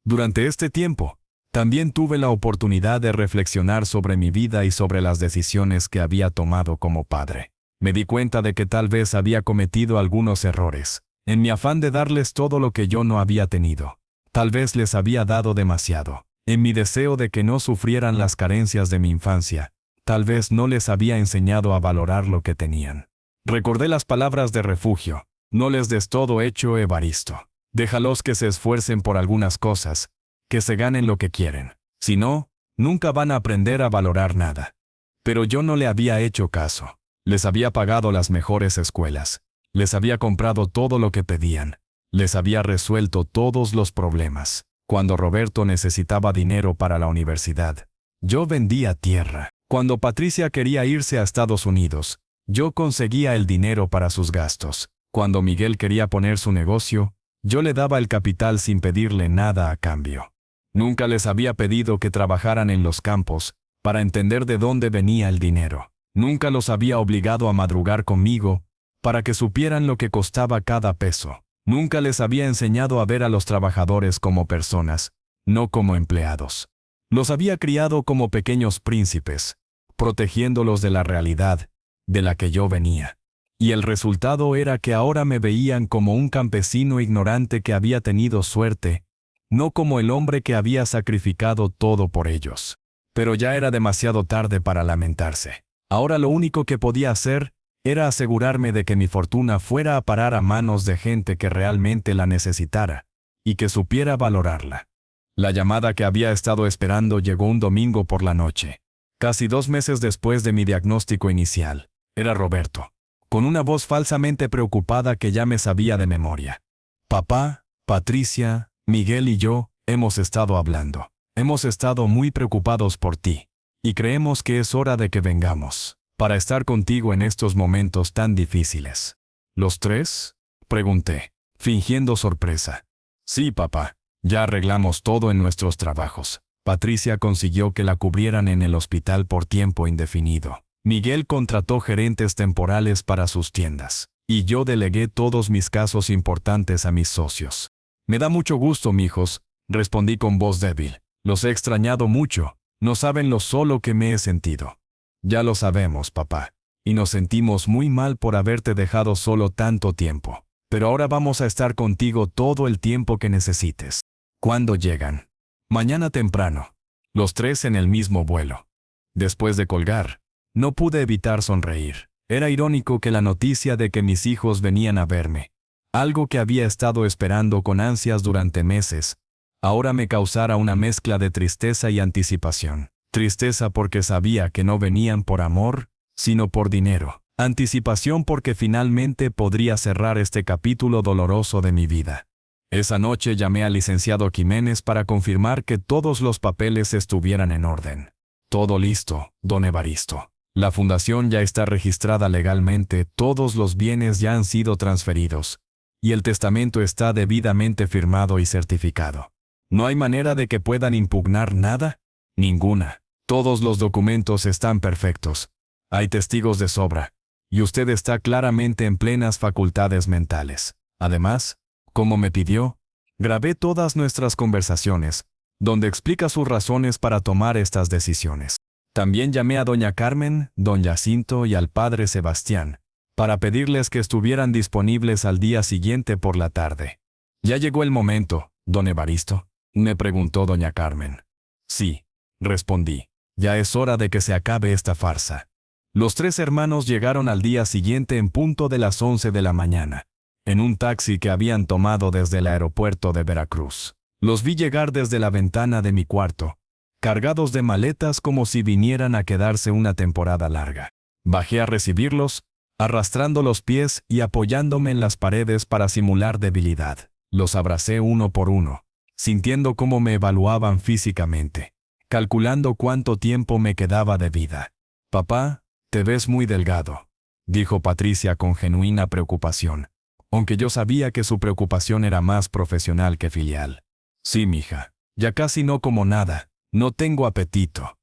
Durante este tiempo, también tuve la oportunidad de reflexionar sobre mi vida y sobre las decisiones que había tomado como padre. Me di cuenta de que tal vez había cometido algunos errores. En mi afán de darles todo lo que yo no había tenido, tal vez les había dado demasiado. En mi deseo de que no sufrieran las carencias de mi infancia, tal vez no les había enseñado a valorar lo que tenían. Recordé las palabras de refugio: no les des todo hecho, Evaristo. Déjalos que se esfuercen por algunas cosas, que se ganen lo que quieren. Si no, nunca van a aprender a valorar nada. Pero yo no le había hecho caso. Les había pagado las mejores escuelas. Les había comprado todo lo que pedían. Les había resuelto todos los problemas. Cuando Roberto necesitaba dinero para la universidad, yo vendía tierra. Cuando Patricia quería irse a Estados Unidos, yo conseguía el dinero para sus gastos. Cuando Miguel quería poner su negocio, yo le daba el capital sin pedirle nada a cambio. Nunca les había pedido que trabajaran en los campos para entender de dónde venía el dinero. Nunca los había obligado a madrugar conmigo para que supieran lo que costaba cada peso. Nunca les había enseñado a ver a los trabajadores como personas, no como empleados. Los había criado como pequeños príncipes, protegiéndolos de la realidad de la que yo venía. Y el resultado era que ahora me veían como un campesino ignorante que había tenido suerte, no como el hombre que había sacrificado todo por ellos. Pero ya era demasiado tarde para lamentarse. Ahora lo único que podía hacer era asegurarme de que mi fortuna fuera a parar a manos de gente que realmente la necesitara y que supiera valorarla. La llamada que había estado esperando llegó un domingo por la noche, casi 2 meses después de mi diagnóstico inicial. Era Roberto, con una voz falsamente preocupada que ya me sabía de memoria. Papá, Patricia, Miguel y yo hemos estado hablando. Hemos estado muy preocupados por ti, y creemos que es hora de que vengamos, para estar contigo en estos momentos tan difíciles. ¿Los tres?, pregunté, fingiendo sorpresa. Sí, papá. Ya arreglamos todo en nuestros trabajos. Patricia consiguió que la cubrieran en el hospital por tiempo indefinido. Miguel contrató gerentes temporales para sus tiendas, y yo delegué todos mis casos importantes a mis socios. Me da mucho gusto, mijos, respondí con voz débil. Los he extrañado mucho. No saben lo solo que me he sentido. Ya lo sabemos, papá, y nos sentimos muy mal por haberte dejado solo tanto tiempo. Pero ahora vamos a estar contigo todo el tiempo que necesites. ¿Cuándo llegan? Mañana temprano. Los tres en el mismo vuelo. Después de colgar, no pude evitar sonreír. Era irónico que la noticia de que mis hijos venían a verme, algo que había estado esperando con ansias durante meses, ahora me causara una mezcla de tristeza y anticipación. Tristeza porque sabía que no venían por amor, sino por dinero. Anticipación porque finalmente podría cerrar este capítulo doloroso de mi vida. Esa noche llamé al licenciado Jiménez para confirmar que todos los papeles estuvieran en orden. Todo listo, don Evaristo. La fundación ya está registrada legalmente, todos los bienes ya han sido transferidos, y el testamento está debidamente firmado y certificado. ¿No hay manera de que puedan impugnar nada? Ninguna. Todos los documentos están perfectos. Hay testigos de sobra, y usted está claramente en plenas facultades mentales. Además, como me pidió, grabé todas nuestras conversaciones, donde explica sus razones para tomar estas decisiones. También llamé a doña Carmen, don Jacinto y al padre Sebastián, para pedirles que estuvieran disponibles al día siguiente por la tarde. ¿Ya llegó el momento, don Evaristo?, me preguntó doña Carmen. Sí, respondí. Ya es hora de que se acabe esta farsa. Los tres hermanos llegaron al día siguiente en punto de las 11 de la mañana, en un taxi que habían tomado desde el aeropuerto de Veracruz. Los vi llegar desde la ventana de mi cuarto, cargados de maletas como si vinieran a quedarse una temporada larga. Bajé a recibirlos, arrastrando los pies y apoyándome en las paredes para simular debilidad. Los abracé uno por uno, sintiendo cómo me evaluaban físicamente, calculando cuánto tiempo me quedaba de vida. Papá, te ves muy delgado, dijo Patricia con genuina preocupación, aunque yo sabía que su preocupación era más profesional que filial. Sí, mija, ya casi no como nada, no tengo apetito.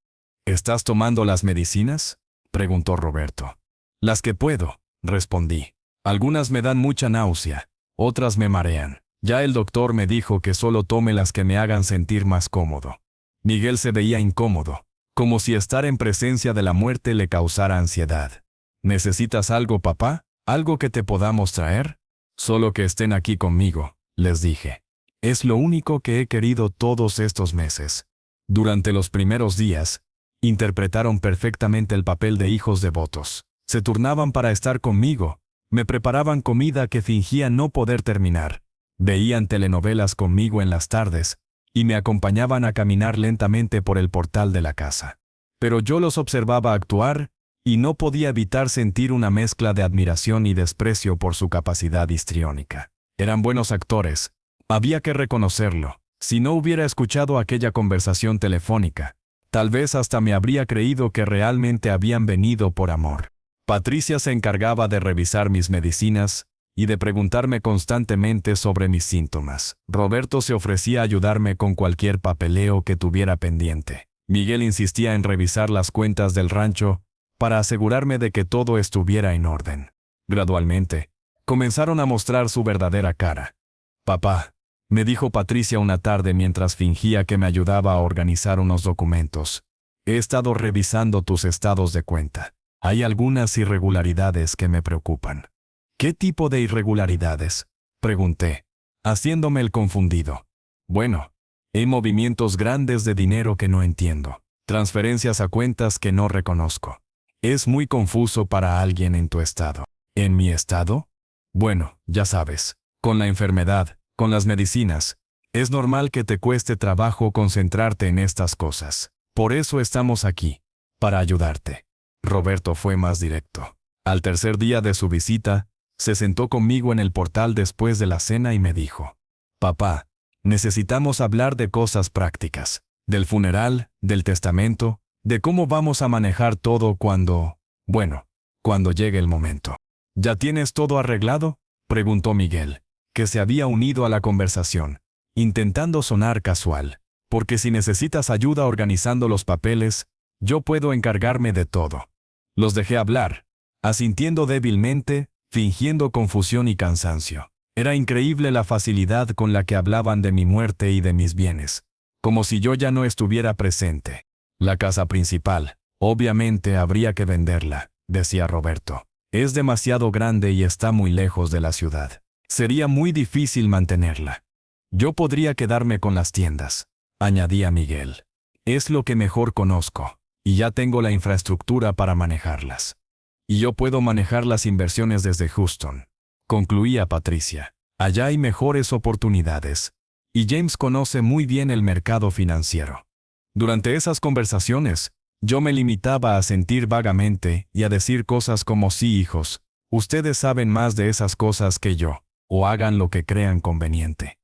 ¿Estás tomando las medicinas?, preguntó Roberto. Las que puedo, respondí. Algunas me dan mucha náusea, otras me marean. Ya el doctor me dijo que solo tome las que me hagan sentir más cómodo. Miguel se veía incómodo, como si estar en presencia de la muerte le causara ansiedad. ¿Necesitas algo, papá? ¿Algo que te podamos traer? Solo que estén aquí conmigo, les dije. Es lo único que he querido todos estos meses. Durante los primeros días, interpretaron perfectamente el papel de hijos devotos. Se turnaban para estar conmigo, me preparaban comida que fingía no poder terminar. Veían telenovelas conmigo en las tardes, y me acompañaban a caminar lentamente por el portal de la casa. Pero yo los observaba actuar, y no podía evitar sentir una mezcla de admiración y desprecio por su capacidad histriónica. Eran buenos actores, había que reconocerlo. Si no hubiera escuchado aquella conversación telefónica, tal vez hasta me habría creído que realmente habían venido por amor. Patricia se encargaba de revisar mis medicinas y de preguntarme constantemente sobre mis síntomas. Roberto se ofrecía a ayudarme con cualquier papeleo que tuviera pendiente. Miguel insistía en revisar las cuentas del rancho para asegurarme de que todo estuviera en orden. Gradualmente, comenzaron a mostrar su verdadera cara. «Papá», me dijo Patricia una tarde mientras fingía que me ayudaba a organizar unos documentos, «he estado revisando tus estados de cuenta. Hay algunas irregularidades que me preocupan». «¿Qué tipo de irregularidades?», pregunté, haciéndome el confundido. «Bueno, hay movimientos grandes de dinero que no entiendo, transferencias a cuentas que no reconozco. Es muy confuso para alguien en tu estado». «¿En mi estado?». «Bueno, ya sabes, con la enfermedad, con las medicinas, es normal que te cueste trabajo concentrarte en estas cosas. Por eso estamos aquí, para ayudarte». Roberto fue más directo. Al tercer día de su visita, se sentó conmigo en el portal después de la cena y me dijo: «Papá, necesitamos hablar de cosas prácticas, del funeral, del testamento, de cómo vamos a manejar todo cuando llegue el momento». «¿Ya tienes todo arreglado?», preguntó Miguel, que se había unido a la conversación, intentando sonar casual. «Porque si necesitas ayuda organizando los papeles, yo puedo encargarme de todo». Los dejé hablar, asintiendo débilmente, fingiendo confusión y cansancio. Era increíble la facilidad con la que hablaban de mi muerte y de mis bienes, como si yo ya no estuviera presente. «La casa principal, obviamente habría que venderla», decía Roberto. «Es demasiado grande y está muy lejos de la ciudad. Sería muy difícil mantenerla. Yo podría quedarme con las tiendas», añadía Miguel. «Es lo que mejor conozco, y ya tengo la infraestructura para manejarlas. Y yo puedo manejar las inversiones desde Houston», concluía Patricia. «Allá hay mejores oportunidades, y James conoce muy bien el mercado financiero». Durante esas conversaciones, yo me limitaba a sentir vagamente y a decir cosas como: «Sí, hijos, ustedes saben más de esas cosas que yo, o hagan lo que crean conveniente».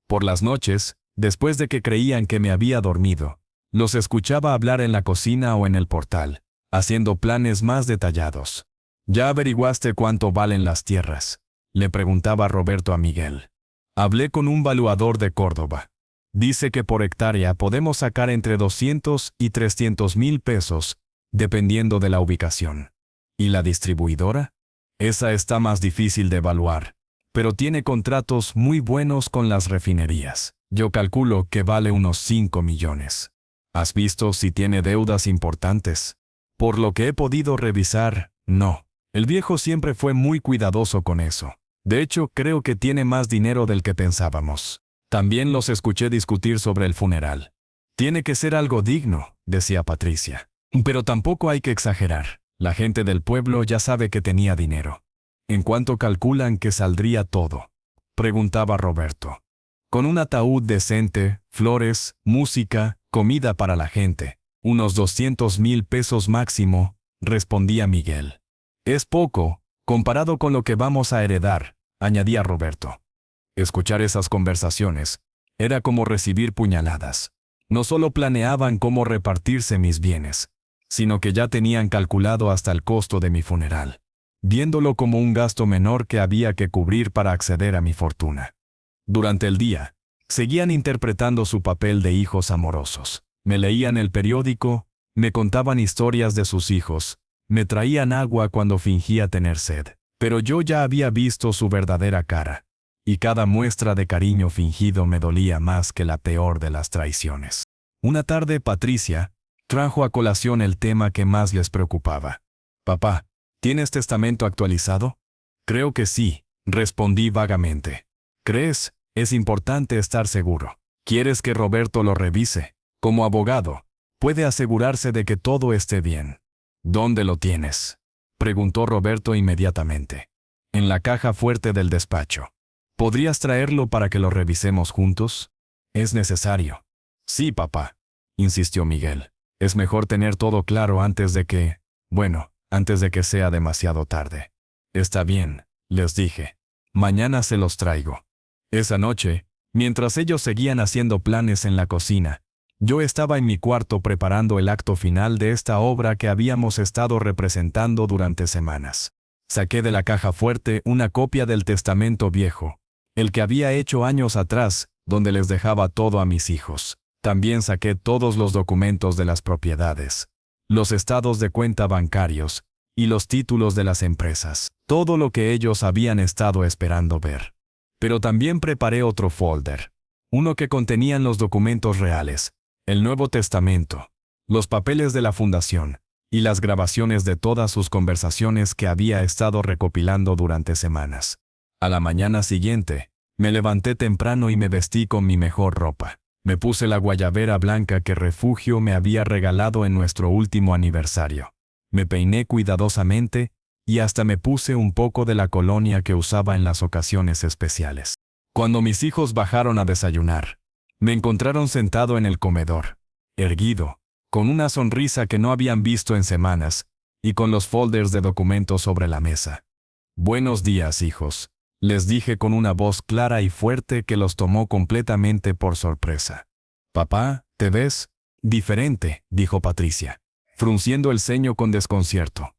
Por las noches, después de que creían que me había dormido, los escuchaba hablar en la cocina o en el portal, haciendo planes más detallados. «¿Ya averiguaste cuánto valen las tierras?», le preguntaba Roberto a Miguel. «Hablé con un valuador de Córdoba. Dice que por hectárea podemos sacar entre 200 y 300 mil pesos, dependiendo de la ubicación». «¿Y la distribuidora?». «Esa está más difícil de evaluar, pero tiene contratos muy buenos con las refinerías. Yo calculo que vale unos 5 millones. ¿Has visto si tiene deudas importantes?». «Por lo que he podido revisar, no. El viejo siempre fue muy cuidadoso con eso. De hecho, creo que tiene más dinero del que pensábamos». También los escuché discutir sobre el funeral. «Tiene que ser algo digno», decía Patricia. «Pero tampoco hay que exagerar. La gente del pueblo ya sabe que tenía dinero». «¿En cuánto calculan que saldría todo?», preguntaba Roberto. «Con un ataúd decente, flores, música, comida para la gente, unos 200,000 pesos máximo», respondía Miguel. «Es poco, comparado con lo que vamos a heredar», añadía Roberto. Escuchar esas conversaciones era como recibir puñaladas. No solo planeaban cómo repartirse mis bienes, sino que ya tenían calculado hasta el costo de mi funeral, viéndolo como un gasto menor que había que cubrir para acceder a mi fortuna. Durante el día, seguían interpretando su papel de hijos amorosos. Me leían el periódico, me contaban historias de sus hijos, me traían agua cuando fingía tener sed. Pero yo ya había visto su verdadera cara, y cada muestra de cariño fingido me dolía más que la peor de las traiciones. Una tarde Patricia trajo a colación el tema que más les preocupaba. «Papá, ¿tienes testamento actualizado?». «Creo que sí», respondí vagamente. «¿Crees? Es importante estar seguro. ¿Quieres que Roberto lo revise? Como abogado, puede asegurarse de que todo esté bien». «¿Dónde lo tienes?», preguntó Roberto inmediatamente. «En la caja fuerte del despacho. ¿Podrías traerlo para que lo revisemos juntos?». «Es necesario». «Sí, papá», insistió Miguel. «Es mejor tener todo claro antes de que, antes de que sea demasiado tarde. Está bien, les dije. Mañana se los traigo. Esa noche, mientras ellos seguían haciendo planes en la cocina, yo estaba en mi cuarto preparando el acto final de esta obra que habíamos estado representando durante semanas. Saqué de la caja fuerte una copia del Testamento Viejo, el que había hecho años atrás, donde les dejaba todo a mis hijos. También saqué todos los documentos de las propiedades, los estados de cuenta bancarios y los títulos de las empresas, todo lo que ellos habían estado esperando ver. Pero también preparé otro folder, uno que contenían los documentos reales, el Nuevo Testamento, los papeles de la fundación y las grabaciones de todas sus conversaciones que había estado recopilando durante semanas. A la mañana siguiente, me levanté temprano y me vestí con mi mejor ropa. Me puse la guayabera blanca que Refugio me había regalado en nuestro último aniversario. Me peiné cuidadosamente y hasta me puse un poco de la colonia que usaba en las ocasiones especiales. Cuando mis hijos bajaron a desayunar, me encontraron sentado en el comedor, erguido, con una sonrisa que no habían visto en semanas, y con los folders de documentos sobre la mesa. «Buenos días, hijos», les dije con una voz clara y fuerte que los tomó completamente por sorpresa. «Papá, ¿te ves diferente?», dijo Patricia, frunciendo el ceño con desconcierto.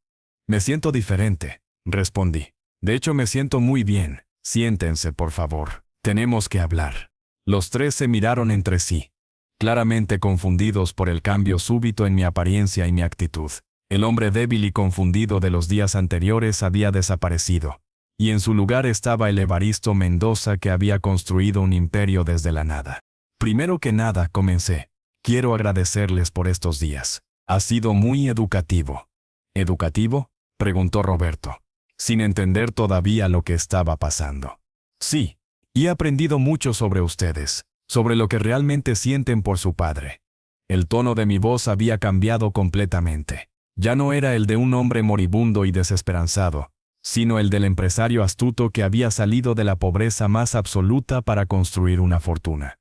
«Me siento diferente», respondí. «De hecho, me siento muy bien. Siéntense, por favor. Tenemos que hablar». Los tres se miraron entre sí, claramente confundidos por el cambio súbito en mi apariencia y mi actitud. El hombre débil y confundido de los días anteriores había desaparecido, y en su lugar estaba el Evaristo Mendoza que había construido un imperio desde la nada. «Primero que nada», comencé, «quiero agradecerles por estos días. Ha sido muy educativo». «¿Educativo?», preguntó Roberto, sin entender todavía lo que estaba pasando. «Sí, y he aprendido mucho sobre ustedes, sobre lo que realmente sienten por su padre». El tono de mi voz había cambiado completamente. Ya no era el de un hombre moribundo y desesperanzado, sino el del empresario astuto que había salido de la pobreza más absoluta para construir una fortuna.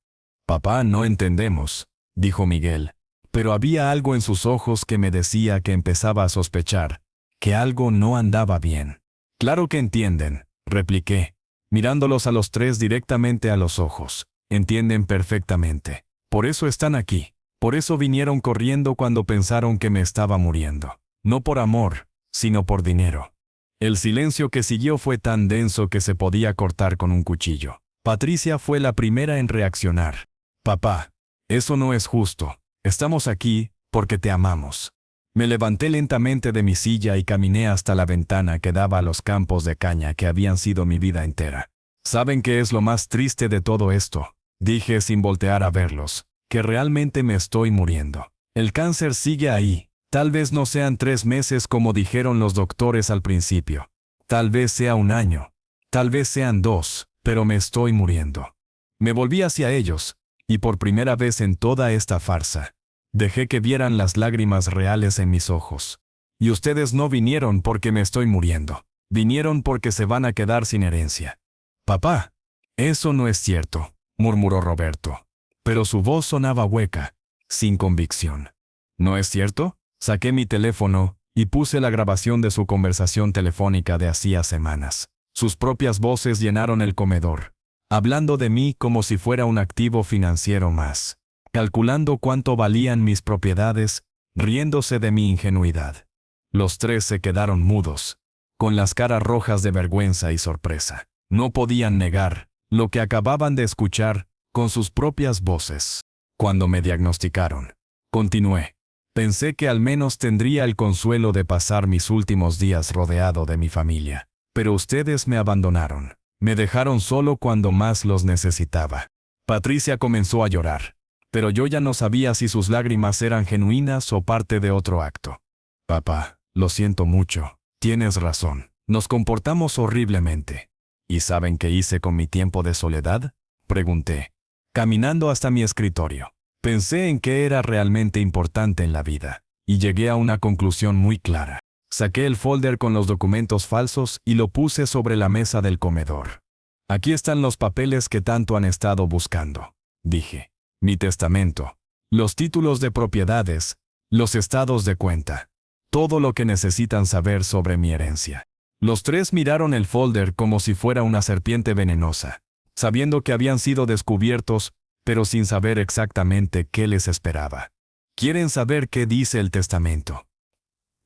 «Papá, no entendemos», dijo Miguel, pero había algo en sus ojos que me decía que empezaba a sospechar, que algo no andaba bien. «Claro que entienden», repliqué, mirándolos a los tres directamente a los ojos. «Entienden perfectamente. Por eso están aquí. Por eso vinieron corriendo cuando pensaron que me estaba muriendo. No por amor, sino por dinero». El silencio que siguió fue tan denso que se podía cortar con un cuchillo. Patricia fue la primera en reaccionar. «Papá, eso no es justo. Estamos aquí porque te amamos». Me levanté lentamente de mi silla y caminé hasta la ventana que daba a los campos de caña que habían sido mi vida entera. «¿Saben qué es lo más triste de todo esto?», dije sin voltear a verlos, «que realmente me estoy muriendo. El cáncer sigue ahí. Tal vez no sean 3 meses como dijeron los doctores al principio. Tal vez sea 1 año. Tal vez sean 2, pero me estoy muriendo». Me volví hacia ellos, y por primera vez en toda esta farsa, dejé que vieran las lágrimas reales en mis ojos. «Y ustedes no vinieron porque me estoy muriendo. Vinieron porque se van a quedar sin herencia». «Papá, eso no es cierto», murmuró Roberto, pero su voz sonaba hueca, sin convicción. «¿No es cierto?». Saqué mi teléfono y puse la grabación de su conversación telefónica de hacía semanas. Sus propias voces llenaron el comedor, hablando de mí como si fuera un activo financiero más, calculando cuánto valían mis propiedades, riéndose de mi ingenuidad. Los tres se quedaron mudos, con las caras rojas de vergüenza y sorpresa. No podían negar lo que acababan de escuchar con sus propias voces. Cuando me diagnosticaron, continué, pensé que al menos tendría el consuelo de pasar mis últimos días rodeado de mi familia. Pero ustedes me abandonaron. Me dejaron solo cuando más los necesitaba. Patricia comenzó a llorar, pero yo ya no sabía si sus lágrimas eran genuinas o parte de otro acto. «Papá, lo siento mucho. Tienes razón. Nos comportamos horriblemente». «¿Y saben qué hice con mi tiempo de soledad?», pregunté, caminando hasta mi escritorio. Pensé en qué era realmente importante en la vida, y llegué a una conclusión muy clara. Saqué el folder con los documentos falsos y lo puse sobre la mesa del comedor. «Aquí están los papeles que tanto han estado buscando», dije. «Mi testamento, los títulos de propiedades, los estados de cuenta, todo lo que necesitan saber sobre mi herencia. Los tres miraron el folder como si fuera una serpiente venenosa, sabiendo que habían sido descubiertos, pero sin saber exactamente qué les esperaba. ¿Quieren saber qué dice el testamento?,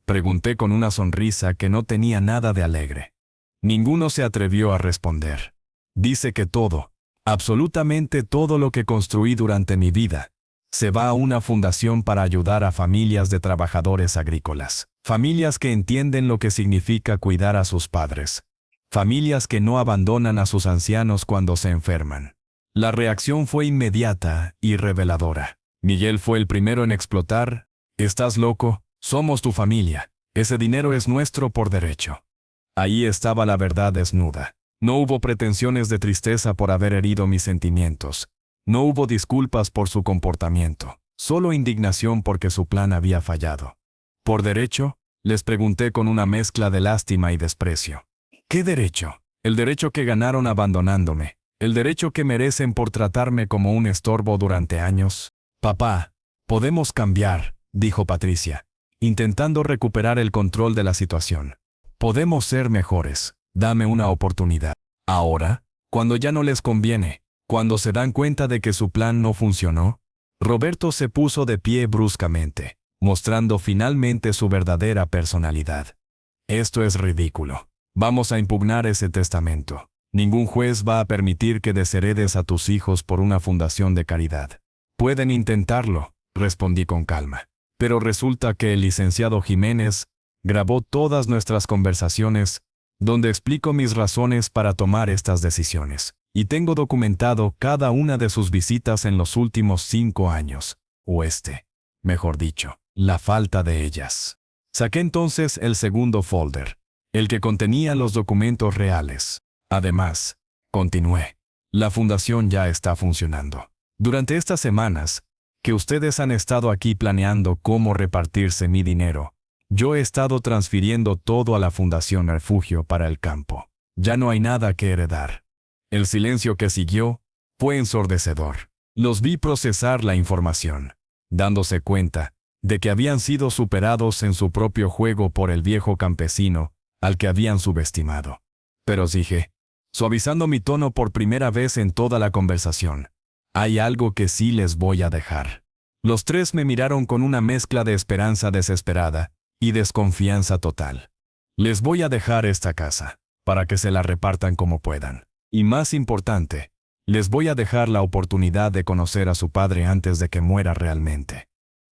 pregunté con una sonrisa que no tenía nada de alegre. Ninguno se atrevió a responder. Dice que todo, absolutamente todo lo que construí durante mi vida, se va a una fundación para ayudar a familias de trabajadores agrícolas. Familias que entienden lo que significa cuidar a sus padres. Familias que no abandonan a sus ancianos cuando se enferman. La reacción fue inmediata y reveladora. Miguel fue el primero en explotar. «¿Estás loco? Somos tu familia. Ese dinero es nuestro por derecho». Ahí estaba la verdad desnuda. No hubo pretensiones de tristeza por haber herido mis sentimientos. No hubo disculpas por su comportamiento. Solo indignación porque su plan había fallado. ¿Por derecho?, les pregunté con una mezcla de lástima y desprecio. ¿Qué derecho? El derecho que ganaron abandonándome. El derecho que merecen por tratarme como un estorbo durante años. «Papá, podemos cambiar», dijo Patricia, intentando recuperar el control de la situación. «Podemos ser mejores. Dame una oportunidad. Ahora, cuando ya no les conviene, cuando se dan cuenta de que su plan no funcionó». Roberto se puso de pie bruscamente, mostrando finalmente su verdadera personalidad. «Esto es ridículo. Vamos a impugnar ese testamento. Ningún juez va a permitir que desheredes a tus hijos por una fundación de caridad». «Pueden intentarlo», respondí con calma. «Pero resulta que el licenciado Jiménez grabó todas nuestras conversaciones, donde explico mis razones para tomar estas decisiones. Y tengo documentado cada una de sus visitas en los últimos 5 años, mejor dicho, la falta de ellas». Saqué entonces el segundo folder, el que contenía los documentos reales. «Además», continué, «la fundación ya está funcionando. Durante estas semanas, que ustedes han estado aquí planeando cómo repartirse mi dinero, yo he estado transfiriendo todo a la Fundación Refugio para el Campo. Ya no hay nada que heredar». El silencio que siguió fue ensordecedor. Los vi procesar la información, dándose cuenta de que habían sido superados en su propio juego por el viejo campesino al que habían subestimado. Pero dije, suavizando mi tono por primera vez en toda la conversación, «Hay algo que sí les voy a dejar». Los tres me miraron con una mezcla de esperanza desesperada y desconfianza total. «Les voy a dejar esta casa, para que se la repartan como puedan. Y más importante, les voy a dejar la oportunidad de conocer a su padre antes de que muera realmente».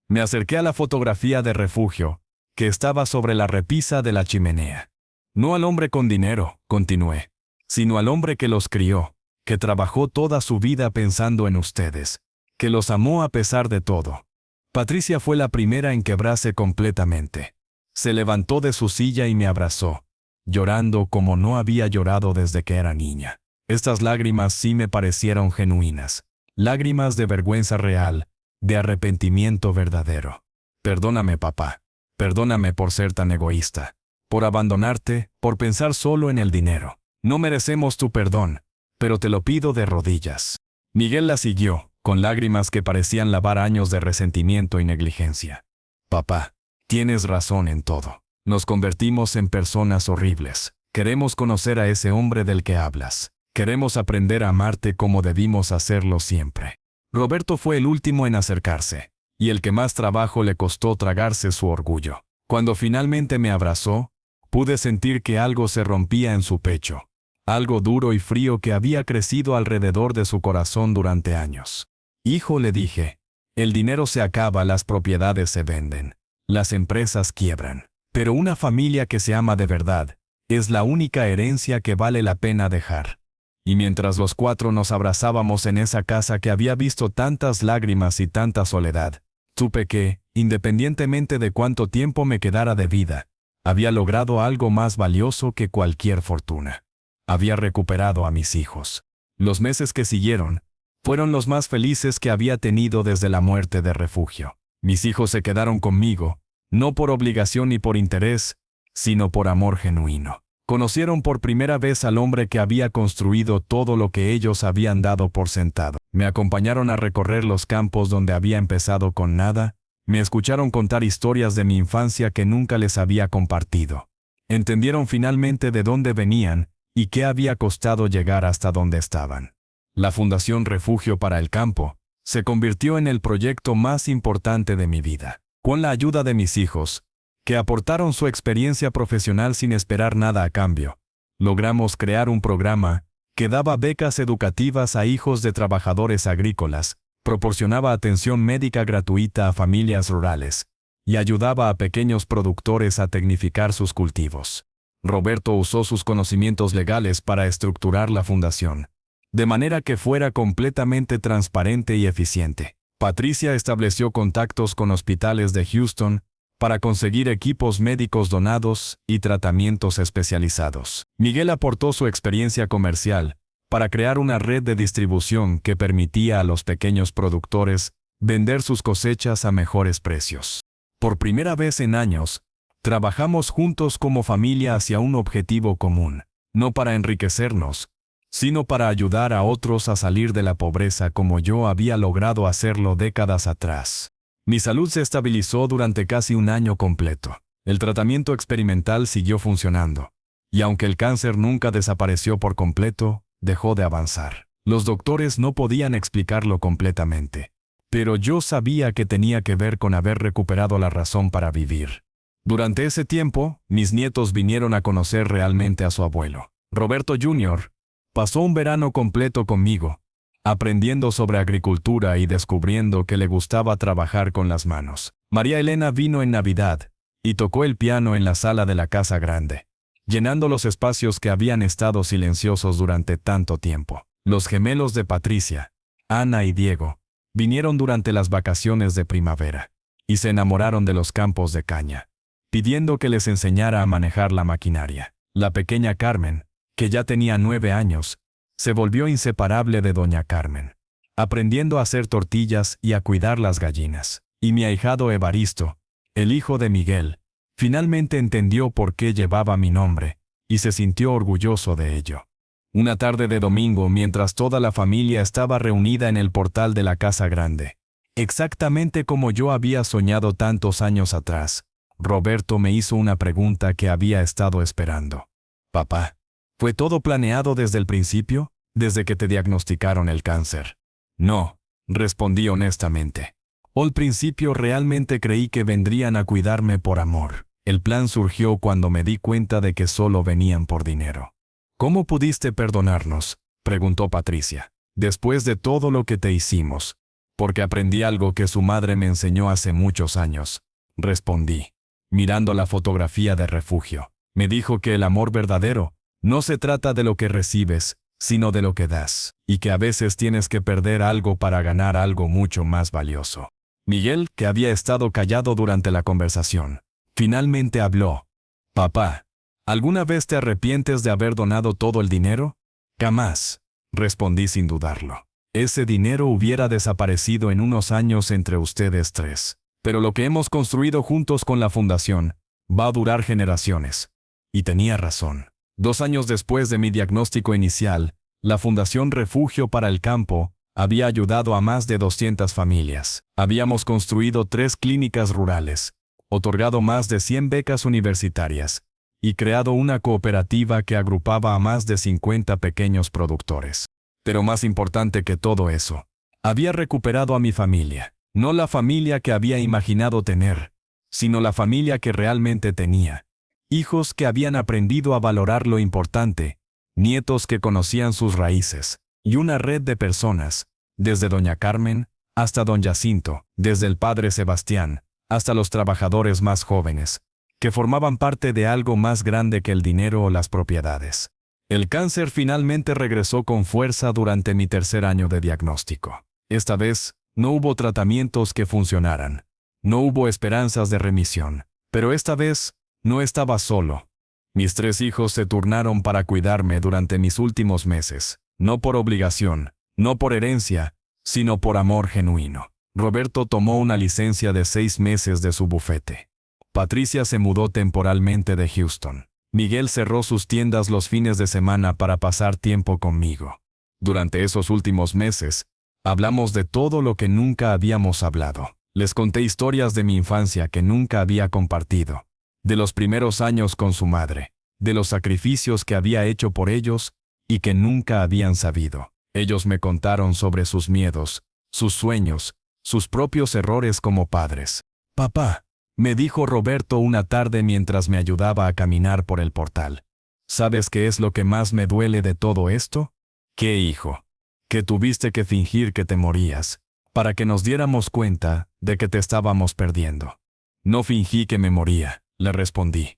Me acerqué a la fotografía de Refugio, que estaba sobre la repisa de la chimenea. «No al hombre con dinero», continué, «sino al hombre que los crió, que trabajó toda su vida pensando en ustedes, que los amó a pesar de todo». Patricia fue la primera en quebrarse completamente. Se levantó de su silla y me abrazó, llorando como no había llorado desde que era niña. Estas lágrimas sí me parecieron genuinas, lágrimas de vergüenza real, de arrepentimiento verdadero. «Perdóname, papá. Perdóname por ser tan egoísta, por abandonarte, por pensar solo en el dinero. No merecemos tu perdón, pero te lo pido de rodillas». Miguel la siguió, con lágrimas que parecían lavar años de resentimiento y negligencia. «Papá, tienes razón en todo. Nos convertimos en personas horribles. Queremos conocer a ese hombre del que hablas. Queremos aprender a amarte como debimos hacerlo siempre». Roberto fue el último en acercarse, y el que más trabajo le costó tragarse su orgullo. Cuando finalmente me abrazó, pude sentir que algo se rompía en su pecho, algo duro y frío que había crecido alrededor de su corazón durante años. «Hijo», le dije, «el dinero se acaba, las propiedades se venden, las empresas quiebran, pero una familia que se ama de verdad es la única herencia que vale la pena dejar». Y mientras los cuatro nos abrazábamos en esa casa que había visto tantas lágrimas y tanta soledad, supe que, independientemente de cuánto tiempo me quedara de vida, había logrado algo más valioso que cualquier fortuna. Había recuperado a mis hijos. Los meses que siguieron fueron los más felices que había tenido desde la muerte de Refugio. Mis hijos se quedaron conmigo, no por obligación ni por interés, sino por amor genuino. Conocieron por primera vez al hombre que había construido todo lo que ellos habían dado por sentado. Me acompañaron a recorrer los campos donde había empezado con nada, Me escucharon contar historias de mi infancia que nunca les había compartido. Entendieron finalmente de dónde venían y qué había costado llegar hasta donde estaban. La Fundación Refugio para el Campo se convirtió en el proyecto más importante de mi vida. Con la ayuda de mis hijos, que aportaron su experiencia profesional sin esperar nada a cambio, logramos crear un programa que daba becas educativas a hijos de trabajadores agrícolas, proporcionaba atención médica gratuita a familias rurales y ayudaba a pequeños productores a tecnificar sus cultivos. Roberto usó sus conocimientos legales para estructurar la fundación, de manera que fuera completamente transparente y eficiente. Patricia estableció contactos con hospitales de Houston para conseguir equipos médicos donados y tratamientos especializados. Miguel aportó su experiencia comercial para crear una red de distribución que permitía a los pequeños productores vender sus cosechas a mejores precios. Por primera vez en años, trabajamos juntos como familia hacia un objetivo común, no para enriquecernos, sino para ayudar a otros a salir de la pobreza como yo había logrado hacerlo décadas atrás. Mi salud se estabilizó durante casi un año completo. El tratamiento experimental siguió funcionando, y aunque el cáncer nunca desapareció por completo, dejó de avanzar. Los doctores no podían explicarlo completamente, pero yo sabía que tenía que ver con haber recuperado la razón para vivir. Durante ese tiempo, mis nietos vinieron a conocer realmente a su abuelo. Roberto Jr. pasó un verano completo conmigo, aprendiendo sobre agricultura y descubriendo que le gustaba trabajar con las manos. María Elena vino en Navidad y tocó el piano en la sala de la casa grande, llenando los espacios que habían estado silenciosos durante tanto tiempo. Los gemelos de Patricia, Ana y Diego, vinieron durante las vacaciones de primavera y se enamoraron de los campos de caña, pidiendo que les enseñara a manejar la maquinaria. La pequeña Carmen, que ya tenía 9 años, se volvió inseparable de doña Carmen, aprendiendo a hacer tortillas y a cuidar las gallinas. Y mi ahijado Evaristo, el hijo de Miguel, finalmente entendió por qué llevaba mi nombre, y se sintió orgulloso de ello. Una tarde de domingo, mientras toda la familia estaba reunida en el portal de la casa grande, exactamente como yo había soñado tantos años atrás, Roberto me hizo una pregunta que había estado esperando. Papá, ¿fue todo planeado desde el principio, desde que te diagnosticaron el cáncer? No, respondí honestamente. Al principio realmente creí que vendrían a cuidarme por amor. El plan surgió cuando me di cuenta de que solo venían por dinero. ¿Cómo pudiste perdonarnos?, preguntó Patricia. Después de todo lo que te hicimos. Porque aprendí algo que su madre me enseñó hace muchos años, respondí, mirando la fotografía de Refugio. Me dijo que el amor verdadero no se trata de lo que recibes, sino de lo que das, y que a veces tienes que perder algo para ganar algo mucho más valioso. Miguel, que había estado callado durante la conversación, finalmente habló. Papá, ¿alguna vez te arrepientes de haber donado todo el dinero? Jamás, respondí sin dudarlo. Ese dinero hubiera desaparecido en unos años entre ustedes tres. Pero lo que hemos construido juntos con la fundación va a durar generaciones. Y tenía razón. 2 años después de mi diagnóstico inicial, la Fundación Refugio para el Campo había ayudado a más de 200 familias. Habíamos construido 3 clínicas rurales, otorgado más de 100 becas universitarias y creado una cooperativa que agrupaba a más de 50 pequeños productores. Pero más importante que todo eso, había recuperado a mi familia. No la familia que había imaginado tener, sino la familia que realmente tenía. Hijos que habían aprendido a valorar lo importante, nietos que conocían sus raíces, y una red de personas, desde doña Carmen hasta don Jacinto, desde el padre Sebastián hasta los trabajadores más jóvenes, que formaban parte de algo más grande que el dinero o las propiedades. El cáncer finalmente regresó con fuerza durante mi 3er año de diagnóstico. Esta vez, no hubo tratamientos que funcionaran. No hubo esperanzas de remisión. Pero esta vez, no estaba solo. Mis 3 hijos se turnaron para cuidarme durante mis últimos meses. No por obligación, no por herencia, sino por amor genuino. Roberto tomó una licencia de 6 meses de su bufete. Patricia se mudó temporalmente de Houston. Miguel cerró sus tiendas los fines de semana para pasar tiempo conmigo. Durante esos últimos meses, hablamos de todo lo que nunca habíamos hablado. Les conté historias de mi infancia que nunca había compartido, de los primeros años con su madre, de los sacrificios que había hecho por ellos y que nunca habían sabido. Ellos me contaron sobre sus miedos, sus sueños, sus propios errores como padres. «Papá», me dijo Roberto una tarde mientras me ayudaba a caminar por el portal. «¿Sabes qué es lo que más me duele de todo esto?» «¿Qué, hijo?» «Que tuviste que fingir que te morías, para que nos diéramos cuenta de que te estábamos perdiendo». «No fingí que me moría», le respondí.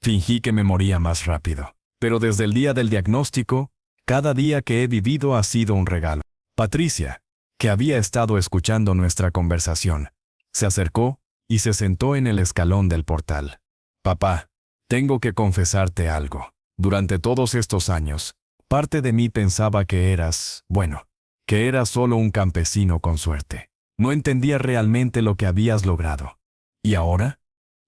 «Fingí que me moría más rápido. Pero desde el día del diagnóstico, cada día que he vivido ha sido un regalo». Patricia, que había estado escuchando nuestra conversación, se acercó y se sentó en el escalón del portal. «Papá, tengo que confesarte algo. Durante todos estos años, parte de mí pensaba que eras, bueno, que eras solo un campesino con suerte. No entendía realmente lo que habías logrado. ¿Y ahora?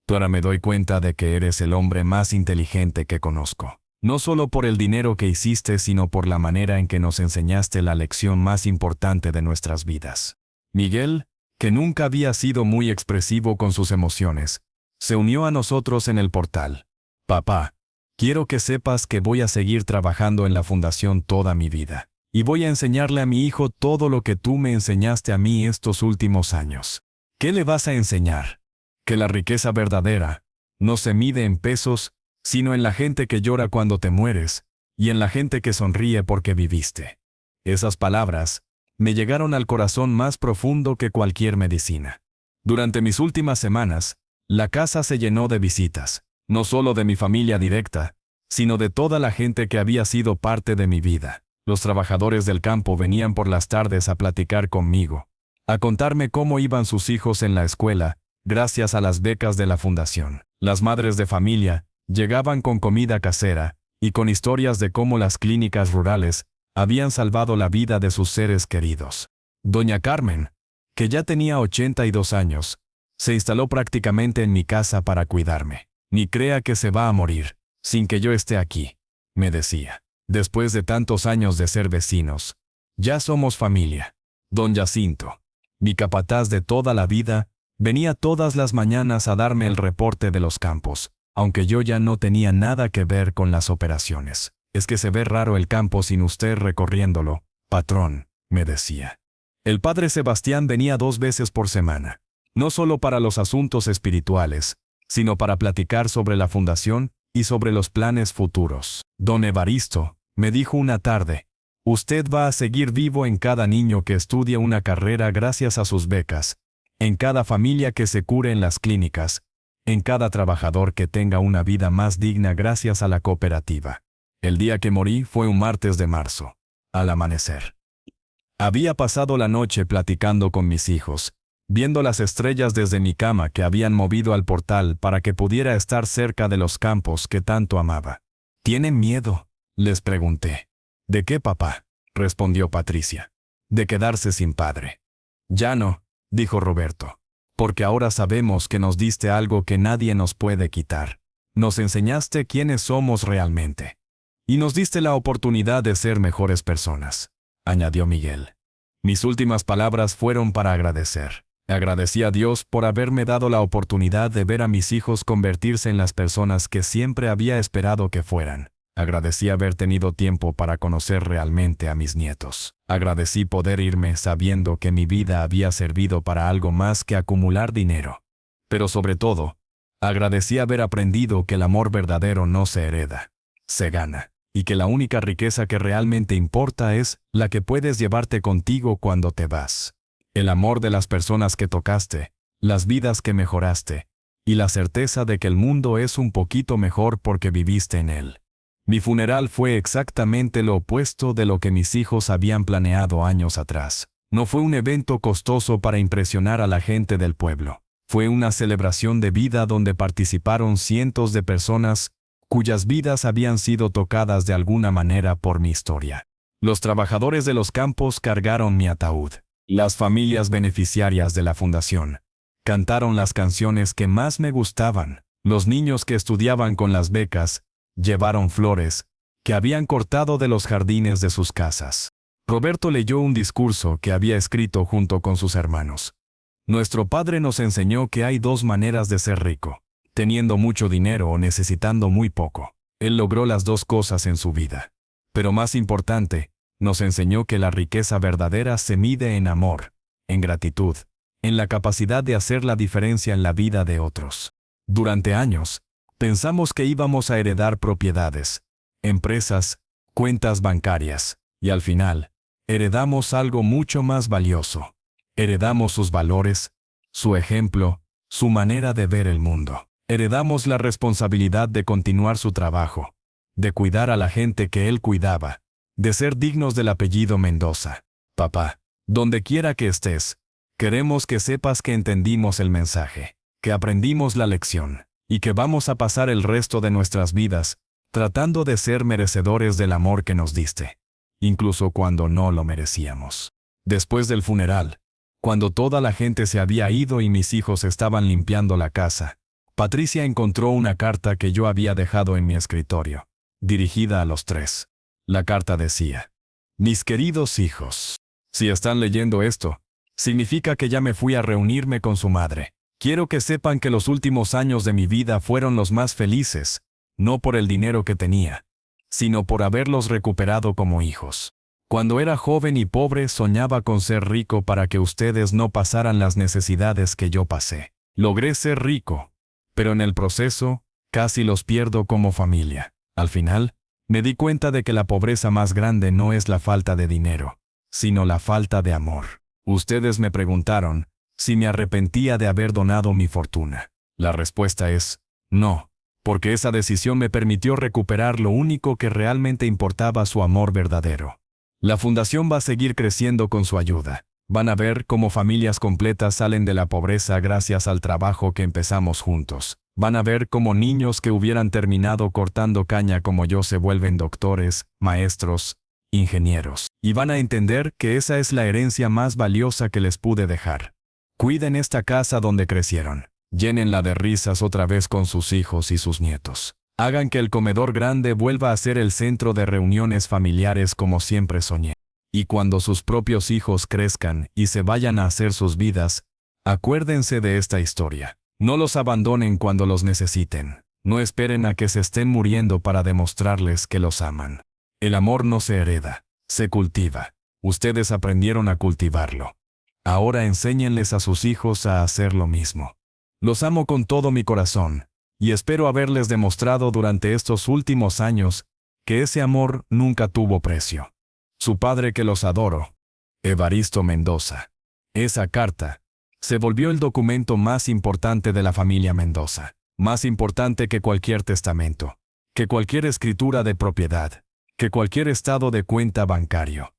Ahora me doy cuenta de que eres el hombre más inteligente que conozco. No solo por el dinero que hiciste, sino por la manera en que nos enseñaste la lección más importante de nuestras vidas». Miguel, que nunca había sido muy expresivo con sus emociones, se unió a nosotros en el portal. «Papá, quiero que sepas que voy a seguir trabajando en la fundación toda mi vida. Y voy a enseñarle a mi hijo todo lo que tú me enseñaste a mí estos últimos años». «¿Qué le vas a enseñar?» «Que la riqueza verdadera no se mide en pesos, sino en la gente que llora cuando te mueres, y en la gente que sonríe porque viviste». Esas palabras me llegaron al corazón más profundo que cualquier medicina. Durante mis últimas semanas, la casa se llenó de visitas, no solo de mi familia directa, sino de toda la gente que había sido parte de mi vida. Los trabajadores del campo venían por las tardes a platicar conmigo, a contarme cómo iban sus hijos en la escuela, gracias a las becas de la fundación. Las madres de familia llegaban con comida casera y con historias de cómo las clínicas rurales habían salvado la vida de sus seres queridos. Doña Carmen, que ya tenía 82 años, se instaló prácticamente en mi casa para cuidarme. «Ni crea que se va a morir sin que yo esté aquí», me decía. «Después de tantos años de ser vecinos, ya somos familia». Don Jacinto, mi capataz de toda la vida, venía todas las mañanas a darme el reporte de los campos, aunque yo ya no tenía nada que ver con las operaciones. «Es que se ve raro el campo sin usted recorriéndolo, patrón», me decía. El padre Sebastián venía 2 veces por semana, no solo para los asuntos espirituales, sino para platicar sobre la fundación y sobre los planes futuros. «Don Evaristo», me dijo una tarde, «usted va a seguir vivo en cada niño que estudia una carrera gracias a sus becas, en cada familia que se cure en las clínicas, en cada trabajador que tenga una vida más digna gracias a la cooperativa». El día que morí fue un martes de marzo, al amanecer. Había pasado la noche platicando con mis hijos, viendo las estrellas desde mi cama que habían movido al portal para que pudiera estar cerca de los campos que tanto amaba. «¿Tienen miedo?», les pregunté. «¿De qué, papá?», respondió Patricia. «De quedarse sin padre». «Ya no», dijo Roberto, «porque ahora sabemos que nos diste algo que nadie nos puede quitar. Nos enseñaste quiénes somos realmente. Y nos diste la oportunidad de ser mejores personas», añadió Miguel. Mis últimas palabras fueron para agradecer. Agradecí a Dios por haberme dado la oportunidad de ver a mis hijos convertirse en las personas que siempre había esperado que fueran. Agradecí haber tenido tiempo para conocer realmente a mis nietos. Agradecí poder irme sabiendo que mi vida había servido para algo más que acumular dinero. Pero sobre todo, agradecí haber aprendido que el amor verdadero no se hereda, se gana. Y que la única riqueza que realmente importa es la que puedes llevarte contigo cuando te vas. El amor de las personas que tocaste, las vidas que mejoraste, y la certeza de que el mundo es un poquito mejor porque viviste en él. Mi funeral fue exactamente lo opuesto de lo que mis hijos habían planeado años atrás. No fue un evento costoso para impresionar a la gente del pueblo. Fue una celebración de vida donde participaron cientos de personas cuyas vidas habían sido tocadas de alguna manera por mi historia. Los trabajadores de los campos cargaron mi ataúd. Las familias beneficiarias de la fundación cantaron las canciones que más me gustaban. Los niños que estudiaban con las becas llevaron flores que habían cortado de los jardines de sus casas. Roberto leyó un discurso que había escrito junto con sus hermanos. Nuestro padre nos enseñó que hay dos maneras de ser rico: teniendo mucho dinero o necesitando muy poco. Él logró las dos cosas en su vida. Pero más importante, nos enseñó que la riqueza verdadera se mide en amor, en gratitud, en la capacidad de hacer la diferencia en la vida de otros. Durante años, pensamos que íbamos a heredar propiedades, empresas, cuentas bancarias, y al final, heredamos algo mucho más valioso. Heredamos sus valores, su ejemplo, su manera de ver el mundo. Heredamos la responsabilidad de continuar su trabajo, de cuidar a la gente que él cuidaba, de ser dignos del apellido Mendoza. Papá, donde quiera que estés, queremos que sepas que entendimos el mensaje, que aprendimos la lección, y que vamos a pasar el resto de nuestras vidas tratando de ser merecedores del amor que nos diste, incluso cuando no lo merecíamos. Después del funeral, cuando toda la gente se había ido y mis hijos estaban limpiando la casa, Patricia encontró una carta que yo había dejado en mi escritorio, dirigida a los tres. La carta decía: mis queridos hijos, si están leyendo esto, significa que ya me fui a reunirme con su madre. Quiero que sepan que los últimos años de mi vida fueron los más felices, no por el dinero que tenía, sino por haberlos recuperado como hijos. Cuando era joven y pobre soñaba con ser rico para que ustedes no pasaran las necesidades que yo pasé. Logré ser rico, pero en el proceso, casi los pierdo como familia. Al final, me di cuenta de que la pobreza más grande no es la falta de dinero, sino la falta de amor. Ustedes me preguntaron si me arrepentía de haber donado mi fortuna. La respuesta es no, porque esa decisión me permitió recuperar lo único que realmente importaba: su amor verdadero. La fundación va a seguir creciendo con su ayuda. Van a ver cómo familias completas salen de la pobreza gracias al trabajo que empezamos juntos. Van a ver cómo niños que hubieran terminado cortando caña como yo se vuelven doctores, maestros, ingenieros. Y van a entender que esa es la herencia más valiosa que les pude dejar. Cuiden esta casa donde crecieron. Llénenla de risas otra vez con sus hijos y sus nietos. Hagan que el comedor grande vuelva a ser el centro de reuniones familiares como siempre soñé. Y cuando sus propios hijos crezcan y se vayan a hacer sus vidas, acuérdense de esta historia. No los abandonen cuando los necesiten. No esperen a que se estén muriendo para demostrarles que los aman. El amor no se hereda, se cultiva. Ustedes aprendieron a cultivarlo. Ahora enséñenles a sus hijos a hacer lo mismo. Los amo con todo mi corazón, y espero haberles demostrado durante estos últimos años que ese amor nunca tuvo precio. Su padre, que los adoro, Evaristo Mendoza. Esa carta se volvió el documento más importante de la familia Mendoza, más importante que cualquier testamento, que cualquier escritura de propiedad, que cualquier estado de cuenta bancario.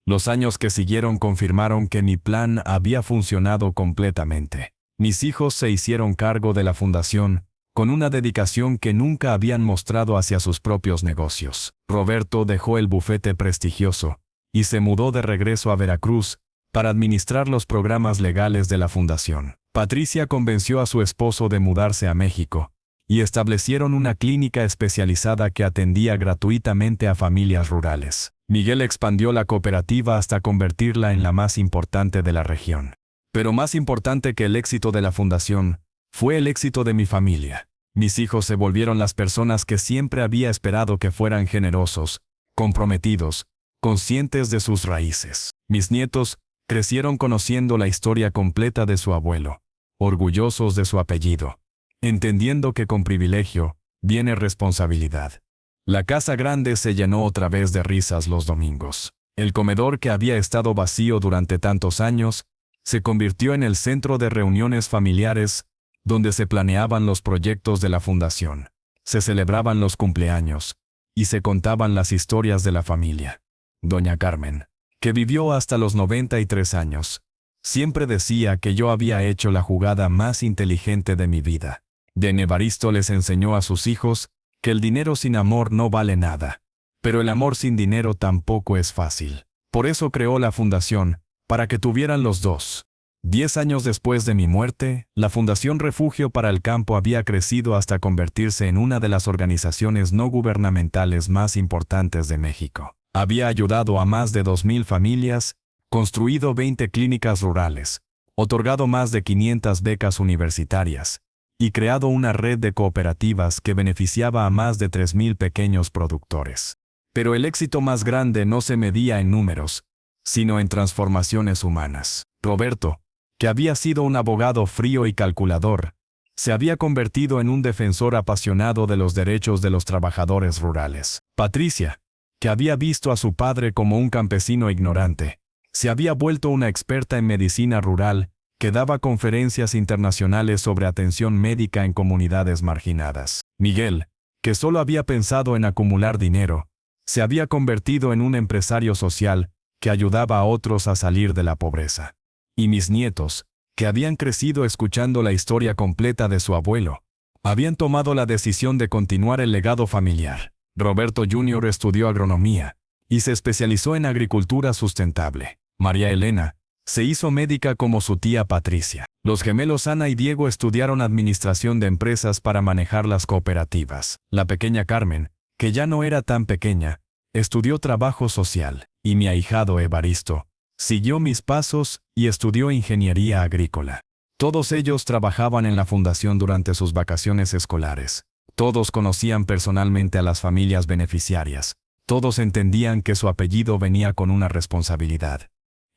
Los años que siguieron confirmaron que mi plan había funcionado completamente. Mis hijos se hicieron cargo de la fundación, con una dedicación que nunca habían mostrado hacia sus propios negocios. Roberto dejó el bufete prestigioso y se mudó de regreso a Veracruz para administrar los programas legales de la fundación. Patricia convenció a su esposo de mudarse a México y establecieron una clínica especializada que atendía gratuitamente a familias rurales. Miguel expandió la cooperativa hasta convertirla en la más importante de la región. Pero más importante que el éxito de la fundación fue el éxito de mi familia. Mis hijos se volvieron las personas que siempre había esperado que fueran: generosos, comprometidos, conscientes de sus raíces. Mis nietos crecieron conociendo la historia completa de su abuelo, orgullosos de su apellido, entendiendo que con privilegio viene responsabilidad. La casa grande se llenó otra vez de risas los domingos. El comedor, que había estado vacío durante tantos años, se convirtió en el centro de reuniones familiares, donde se planeaban los proyectos de la fundación, se celebraban los cumpleaños, y se contaban las historias de la familia. Doña Carmen, que vivió hasta los 93 años, siempre decía que yo había hecho la jugada más inteligente de mi vida. Don Evaristo les enseñó a sus hijos que el dinero sin amor no vale nada, pero el amor sin dinero tampoco es fácil. Por eso creó la fundación, para que tuvieran los dos. 10 años después de mi muerte, la Fundación Refugio para el Campo había crecido hasta convertirse en una de las organizaciones no gubernamentales más importantes de México. Había ayudado a más de 2,000 familias, construido 20 clínicas rurales, otorgado más de 500 becas universitarias y creado una red de cooperativas que beneficiaba a más de 3.000 pequeños productores. Pero el éxito más grande no se medía en números, sino en transformaciones humanas. Roberto, que había sido un abogado frío y calculador, se había convertido en un defensor apasionado de los derechos de los trabajadores rurales. Patricia, que había visto a su padre como un campesino ignorante, se había vuelto una experta en medicina rural que daba conferencias internacionales sobre atención médica en comunidades marginadas. Miguel, que solo había pensado en acumular dinero, se había convertido en un empresario social que ayudaba a otros a salir de la pobreza. Y mis nietos, que habían crecido escuchando la historia completa de su abuelo, habían tomado la decisión de continuar el legado familiar. Roberto Jr. estudió agronomía y se especializó en agricultura sustentable. María Elena se hizo médica como su tía Patricia. Los gemelos Ana y Diego estudiaron administración de empresas para manejar las cooperativas. La pequeña Carmen, que ya no era tan pequeña, estudió trabajo social, y mi ahijado Evaristo siguió mis pasos y estudió ingeniería agrícola. Todos ellos trabajaban en la fundación durante sus vacaciones escolares. Todos conocían personalmente a las familias beneficiarias. Todos entendían que su apellido venía con una responsabilidad.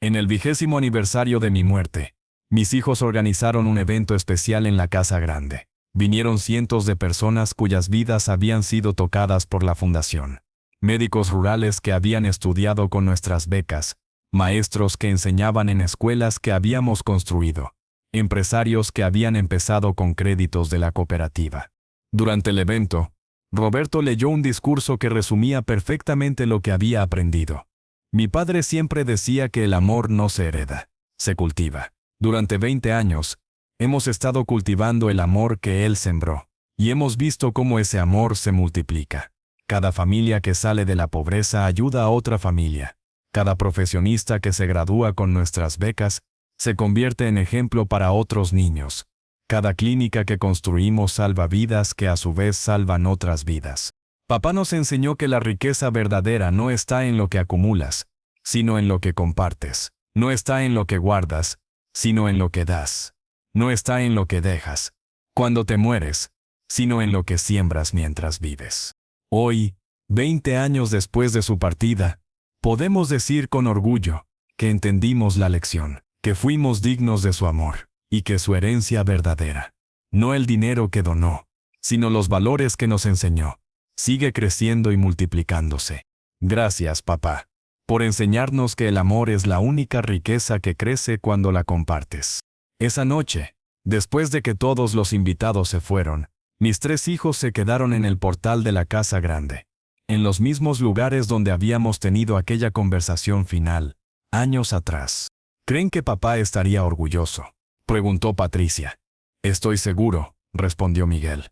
En el 20º aniversario de mi muerte, mis hijos organizaron un evento especial en la Casa Grande. Vinieron cientos de personas cuyas vidas habían sido tocadas por la fundación. Médicos rurales que habían estudiado con nuestras becas, maestros que enseñaban en escuelas que habíamos construido, empresarios que habían empezado con créditos de la cooperativa. Durante el evento, Roberto leyó un discurso que resumía perfectamente lo que había aprendido. Mi padre siempre decía que el amor no se hereda, se cultiva. Durante 20 años, hemos estado cultivando el amor que él sembró, y hemos visto cómo ese amor se multiplica. Cada familia que sale de la pobreza ayuda a otra familia. Cada profesionista que se gradúa con nuestras becas se convierte en ejemplo para otros niños. Cada clínica que construimos salva vidas que a su vez salvan otras vidas. Papá nos enseñó que la riqueza verdadera no está en lo que acumulas, sino en lo que compartes. No está en lo que guardas, sino en lo que das. No está en lo que dejas cuando te mueres, sino en lo que siembras mientras vives. Hoy, 20 años después de su partida, podemos decir con orgullo que entendimos la lección, que fuimos dignos de su amor, y que su herencia verdadera, no el dinero que donó, sino los valores que nos enseñó, sigue creciendo y multiplicándose. Gracias, papá, por enseñarnos que el amor es la única riqueza que crece cuando la compartes. Esa noche, después de que todos los invitados se fueron, mis 3 hijos se quedaron en el portal de la Casa Grande, en los mismos lugares donde habíamos tenido aquella conversación final, años atrás. ¿Creen que papá estaría orgulloso?, preguntó Patricia. Estoy seguro, respondió Miguel.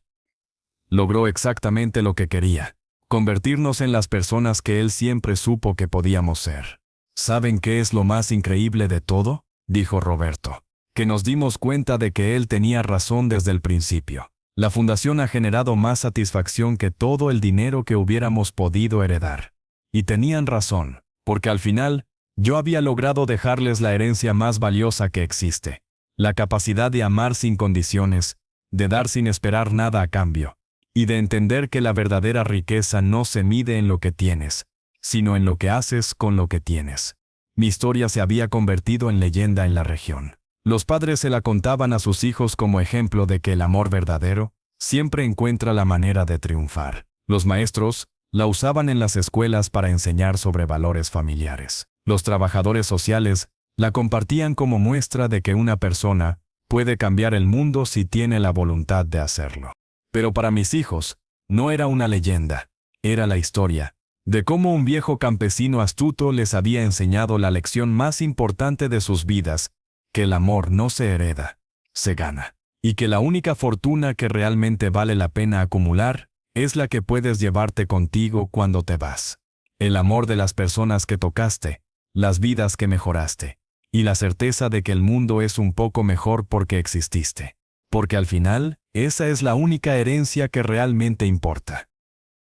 Logró exactamente lo que quería, convertirnos en las personas que él siempre supo que podíamos ser. ¿Saben qué es lo más increíble de todo?, dijo Roberto. Que nos dimos cuenta de que él tenía razón desde el principio. La fundación ha generado más satisfacción que todo el dinero que hubiéramos podido heredar. Y tenían razón, porque al final, yo había logrado dejarles la herencia más valiosa que existe. La capacidad de amar sin condiciones, de dar sin esperar nada a cambio, y de entender que la verdadera riqueza no se mide en lo que tienes, sino en lo que haces con lo que tienes. Mi historia se había convertido en leyenda en la región. Los padres se la contaban a sus hijos como ejemplo de que el amor verdadero siempre encuentra la manera de triunfar. Los maestros la usaban en las escuelas para enseñar sobre valores familiares. Los trabajadores sociales la compartían como muestra de que una persona puede cambiar el mundo si tiene la voluntad de hacerlo. Pero para mis hijos, no era una leyenda, era la historia de cómo un viejo campesino astuto les había enseñado la lección más importante de sus vidas, que el amor no se hereda, se gana, y que la única fortuna que realmente vale la pena acumular es la que puedes llevarte contigo cuando te vas. El amor de las personas que tocaste, las vidas que mejoraste, y la certeza de que el mundo es un poco mejor porque exististe. Porque al final, esa es la única herencia que realmente importa.